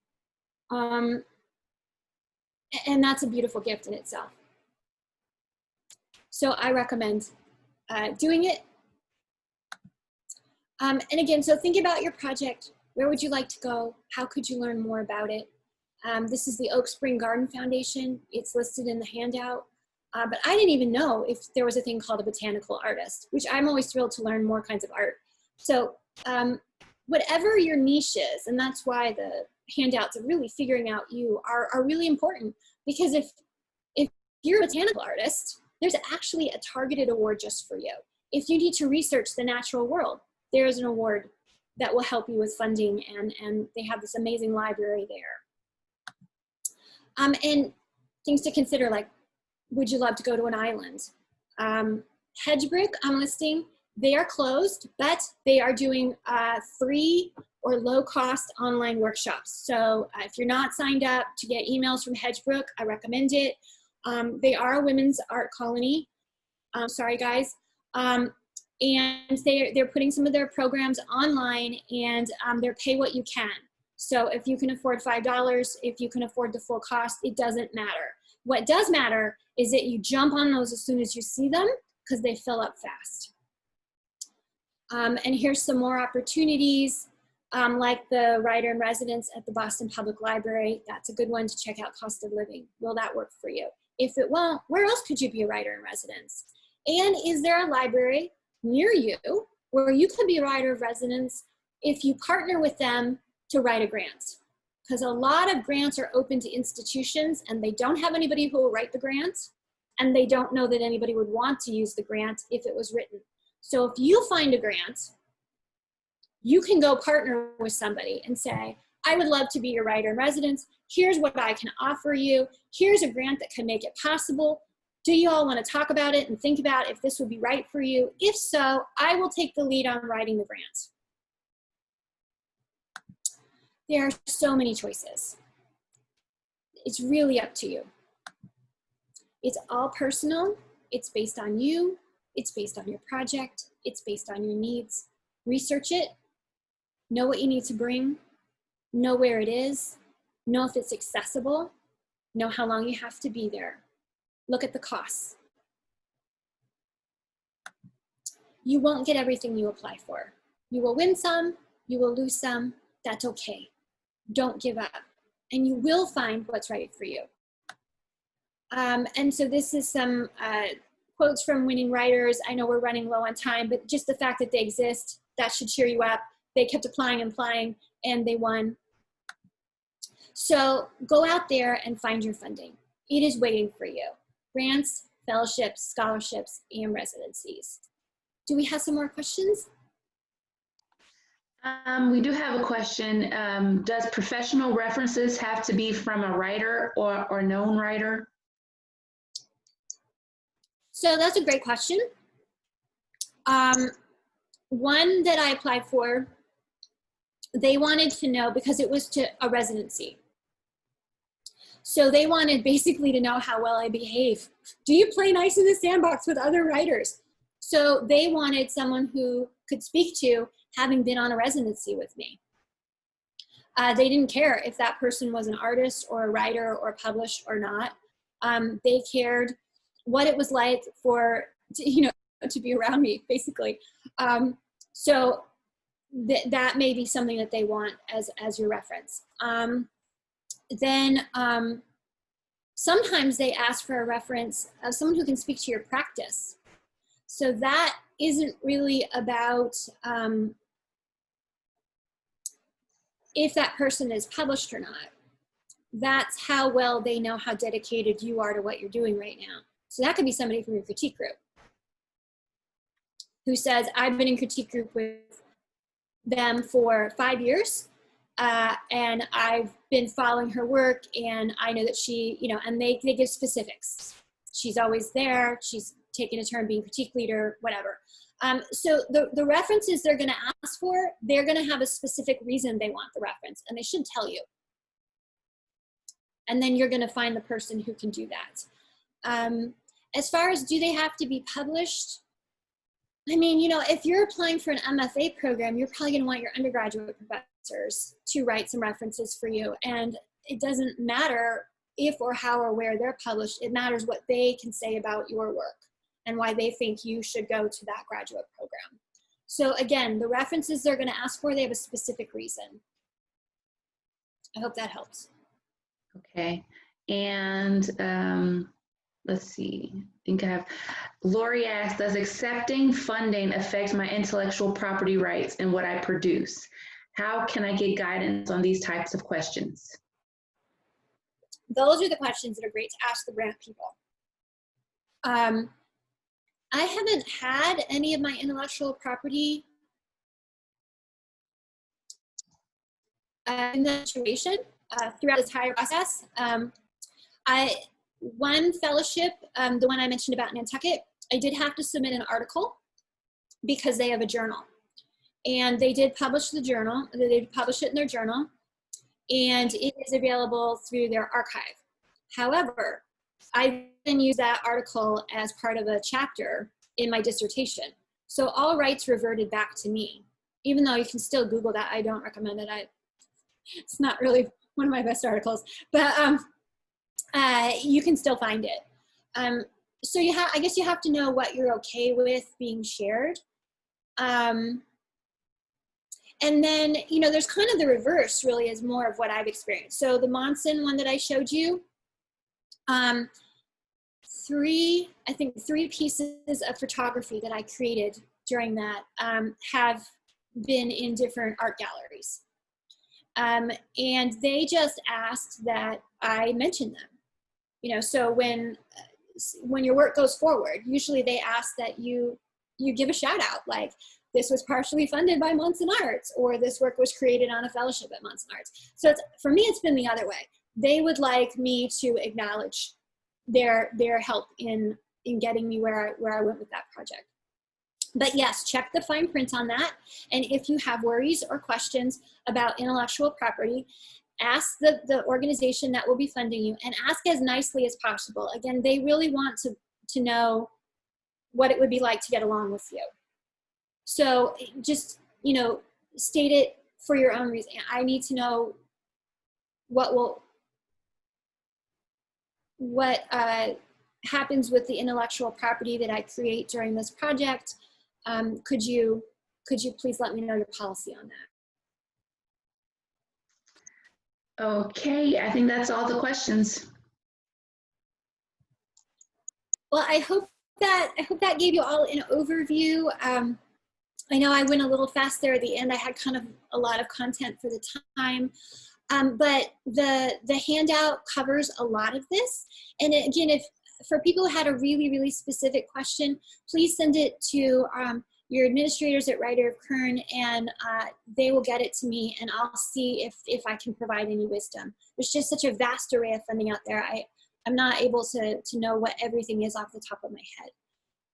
[SPEAKER 9] And that's a beautiful gift in itself. So I recommend doing it. And again, so think about your project. Where would you like to go? How could you learn more about it? This is the Oak Spring Garden Foundation. It's listed in the handout. But I didn't even know if there was a thing called a botanical artist, which I'm always thrilled to learn more kinds of art. So whatever your niche is, and that's why the handouts of really figuring out you are really important, because if you're a botanical artist, there's actually a targeted award just for you. If you need to research the natural world, there is an award that will help you with funding, and they have this amazing library there. And things to consider, like, would you love to go to an island? Hedgebrook, I'm listing, they are closed, but they are doing free or low-cost online workshops. So if you're not signed up to get emails from Hedgebrook, I recommend it. They are a women's art colony. Sorry, guys. And they're putting some of their programs online, and they're pay what you can. So if you can afford $5, if you can afford the full cost, it doesn't matter. What does matter is that you jump on those as soon as you see them, because they fill up fast. And here's some more opportunities, like the writer in residence at the Boston Public Library. That's a good one to check out cost of living. Will that work for you? If it won't, where else could you be a writer in residence? And is there a library near you where you could be a writer of residence if you partner with them to write a grant. Because a lot of grants are open to institutions and they don't have anybody who will write the grant, and they don't know that anybody would want to use the grant if it was written. So if you find a grant, you can go partner with somebody and say, I would love to be your writer in residence. Here's what I can offer you. Here's a grant that can make it possible. Do you all want to talk about it and think about if this would be right for you? If so, I will take the lead on writing the grant. There are so many choices. It's really up to you. It's all personal. It's based on you. It's based on your project. It's based on your needs. Research it. Know what you need to bring. Know where it is. Know if it's accessible. Know how long you have to be there. Look at the costs. You won't get everything you apply for. You will win some. You will lose some. That's okay. Don't give up. And you will find what's right for you. And so this is some quotes from winning writers. I know we're running low on time, but just the fact that they exist, that should cheer you up. They kept applying and applying, and they won. So go out there and find your funding. It is waiting for you. Grants, fellowships, scholarships, and residencies. Do we have some more questions?
[SPEAKER 1] We do have a question. Does professional references have to be from a writer or known writer?
[SPEAKER 9] So that's a great question. One that I applied for, they wanted to know, because it was to a residency. So they wanted basically to know how well I behave. Do you play nice in the sandbox with other writers? So they wanted someone who could speak to having been on a residency with me. They didn't care if that person was an artist or a writer or published or not. They cared what it was like for, to be around me, basically. So that may be something that they want as your reference. Then sometimes they ask for a reference of someone who can speak to your practice. So that isn't really about if that person is published or not. That's how well they know how dedicated you are to what you're doing right now. So that could be somebody from your critique group who says, I've been in critique group with them for 5 years, and I've been following her work, and I know that she, and they give specifics. She's always there, she's taking a turn being critique leader, whatever. So the references they're gonna ask for, they're gonna have a specific reason they want the reference, and they should tell you. And then you're gonna find the person who can do that. As far as do they have to be published? I mean, if you're applying for an MFA program, you're probably gonna want your undergraduate professors to write some references for you. And it doesn't matter if or how or where they're published, it matters what they can say about your work and why they think you should go to that graduate program. So again, the references they're gonna ask for, they have a specific reason. I hope that helps.
[SPEAKER 1] Okay, and let's see, I think I have, Lori asked, does accepting funding affect my intellectual property rights and what I produce? How can I get guidance on these types of questions?
[SPEAKER 9] Those are the questions that are great to ask the grant people. I haven't had any of my intellectual property in the situation throughout this entire process. One fellowship, the one I mentioned about Nantucket, I did have to submit an article because they have a journal. And they did publish the journal, they did publish it in their journal, and it is available through their archive. However, I then use that article as part of a chapter in my dissertation. So all rights reverted back to me, even though you can still Google that. I don't recommend it. It's not really one of my best articles, but you can still find it. So I guess you have to know what you're okay with being shared. And then, there's kind of the reverse really is more of what I've experienced. So the Monson one that I showed you, three pieces of photography that I created during that have been in different art galleries. And they just asked that I mention them. You know, so when your work goes forward, usually they ask that you give a shout out, like, this was partially funded by Monson Arts, or this work was created on a fellowship at Monson Arts. So for me, it's been the other way. They would like me to acknowledge their help in getting me where I went with that project. But yes, check the fine print on that. And if you have worries or questions about intellectual property, ask the organization that will be funding you, and ask as nicely as possible. Again, they really want to know what it would be like to get along with you. So just, you know, state it for your own reason. I need to know what happens with the intellectual property that I create during this project. Could you please let me know your policy on that?
[SPEAKER 1] Okay, I think that's all the questions.
[SPEAKER 9] Well, I hope that gave you all an overview. I know I went a little fast there at the end. I had kind of a lot of content for the time, but the handout covers a lot of this. And again, if for people who had a really, really specific question, please send it to your administrators at Writer of Kern, and they will get it to me, and I'll see if I can provide any wisdom. There's just such a vast array of funding out there. I'm not able to know what everything is off the top of my head.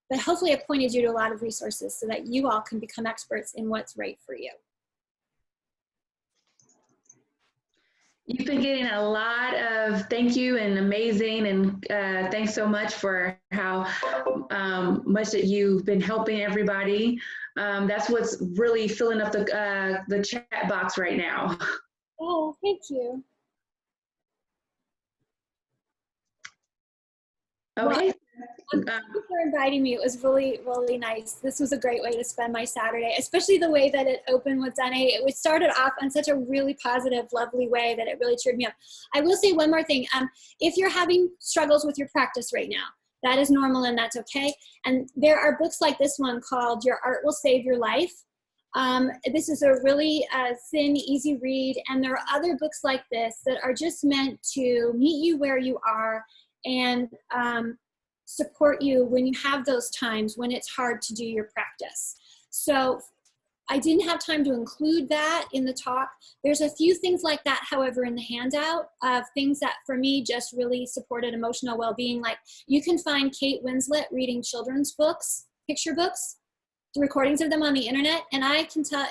[SPEAKER 9] But hopefully I pointed you to a lot of resources so that you all can become experts in what's right for you.
[SPEAKER 1] You've been getting a lot of thank you and amazing, and thanks so much for how much that you've been helping everybody. That's what's really filling up the chat box right now.
[SPEAKER 9] Oh, thank you.
[SPEAKER 1] Okay.
[SPEAKER 9] Thank you for inviting me. It was really, really nice. This was a great way to spend my Saturday, especially the way that it opened with Danae. It started off on such a really positive, lovely way that it really cheered me up. I will say one more thing. If you're having struggles with your practice right now, that is normal and that's okay. And there are books like this one called Your Art Will Save Your Life. This is a really thin, easy read. And there are other books like this that are just meant to meet you where you are and support you when you have those times when it's hard to do your practice. So I didn't have time to include that in the talk. There's a few things like that, however, in the handout of things that for me just really supported emotional well-being. Like you can find Kate Winslet reading children's books, picture books, the recordings of them on the internet, and I can tell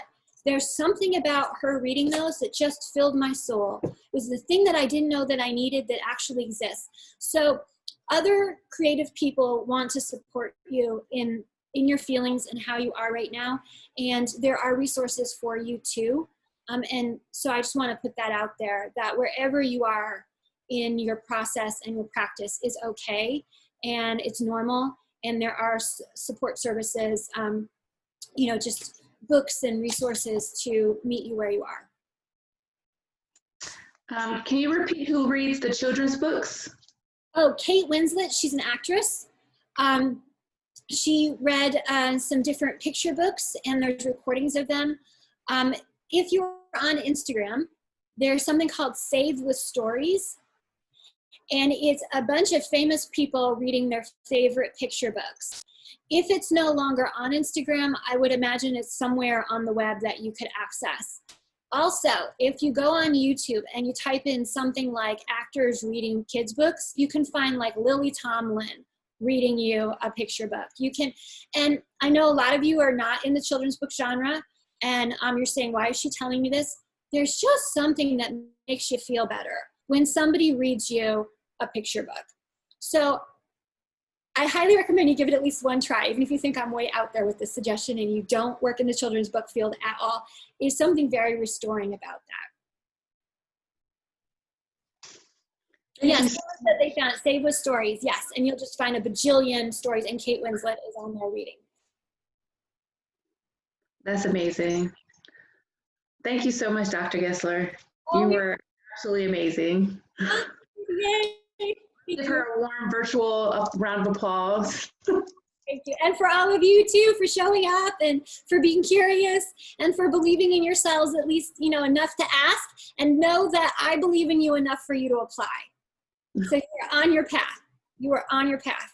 [SPEAKER 9] there's something about her reading those that just filled my soul. It was the thing that I didn't know that I needed that actually exists. So other creative people want to support you in your feelings and how you are right now. And there are resources for you too. And so I just want to put that out there, that wherever you are in your process and your practice is okay. And it's normal. And there are support services, you know, just books and resources to meet you where you are.
[SPEAKER 1] Can you repeat who reads the children's books?
[SPEAKER 9] Oh, Kate Winslet, she's an actress. She read some different picture books and there's recordings of them. If you're on Instagram, there's something called Save with Stories. And it's a bunch of famous people reading their favorite picture books. If it's no longer on Instagram, I would imagine it's somewhere on the web that you could access. Also, if you go on YouTube and you type in something like actors reading kids' books, you can find like Lily Tomlin reading you a picture book. You can, and I know a lot of you are not in the children's book genre, and you're saying, why is she telling me this? There's just something that makes you feel better when somebody reads you a picture book. So I highly recommend you give it at least one try, even if you think I'm way out there with this suggestion and you don't work in the children's book field at all. There's something very restoring about that. And yes, that they found it, Save with Stories, yes, and you'll just find a bajillion stories, and Kate Winslet is on there reading.
[SPEAKER 1] That's amazing. Thank you so much, Dr. Gessler.
[SPEAKER 9] Oh,
[SPEAKER 1] you were absolutely amazing.
[SPEAKER 9] Yay!
[SPEAKER 1] Give her a warm virtual round of applause.
[SPEAKER 9] Thank you. And for all of you too, for showing up and for being curious and for believing in yourselves at least, enough to ask, and know that I believe in you enough for you to apply. So you're on your path. You are on your path.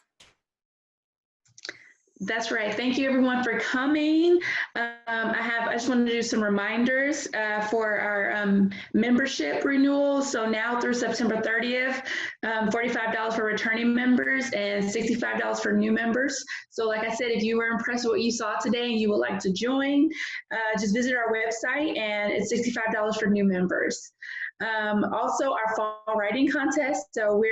[SPEAKER 1] That's right. Thank you everyone for coming. I just wanted to do some reminders for our membership renewal. So now through September 30th, $45 for returning members and $65 for new members. So like I said, if you were impressed with what you saw today and you would like to join, just visit our website, and it's $65 for new members. Also our fall writing contest. So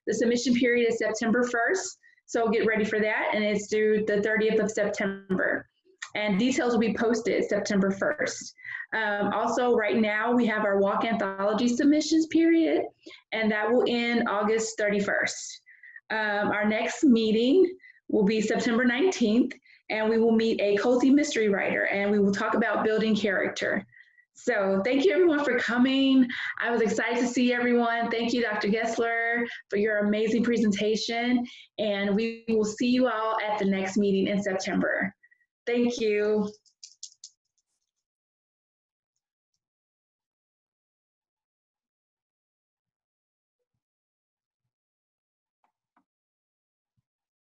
[SPEAKER 1] the submission period is September 1st. So get ready for that, and it's due the 30th of September. And details will be posted September 1st. Also, right now, we have our walk anthology submissions period, and that will end August 31st. Our next meeting will be September 19th, and we will meet a cozy mystery writer, and we will talk about building character. So thank you everyone for coming. I was excited to see everyone. Thank you, Dr. Gessler, for your amazing presentation. And we will see you all at the next meeting in September. Thank you.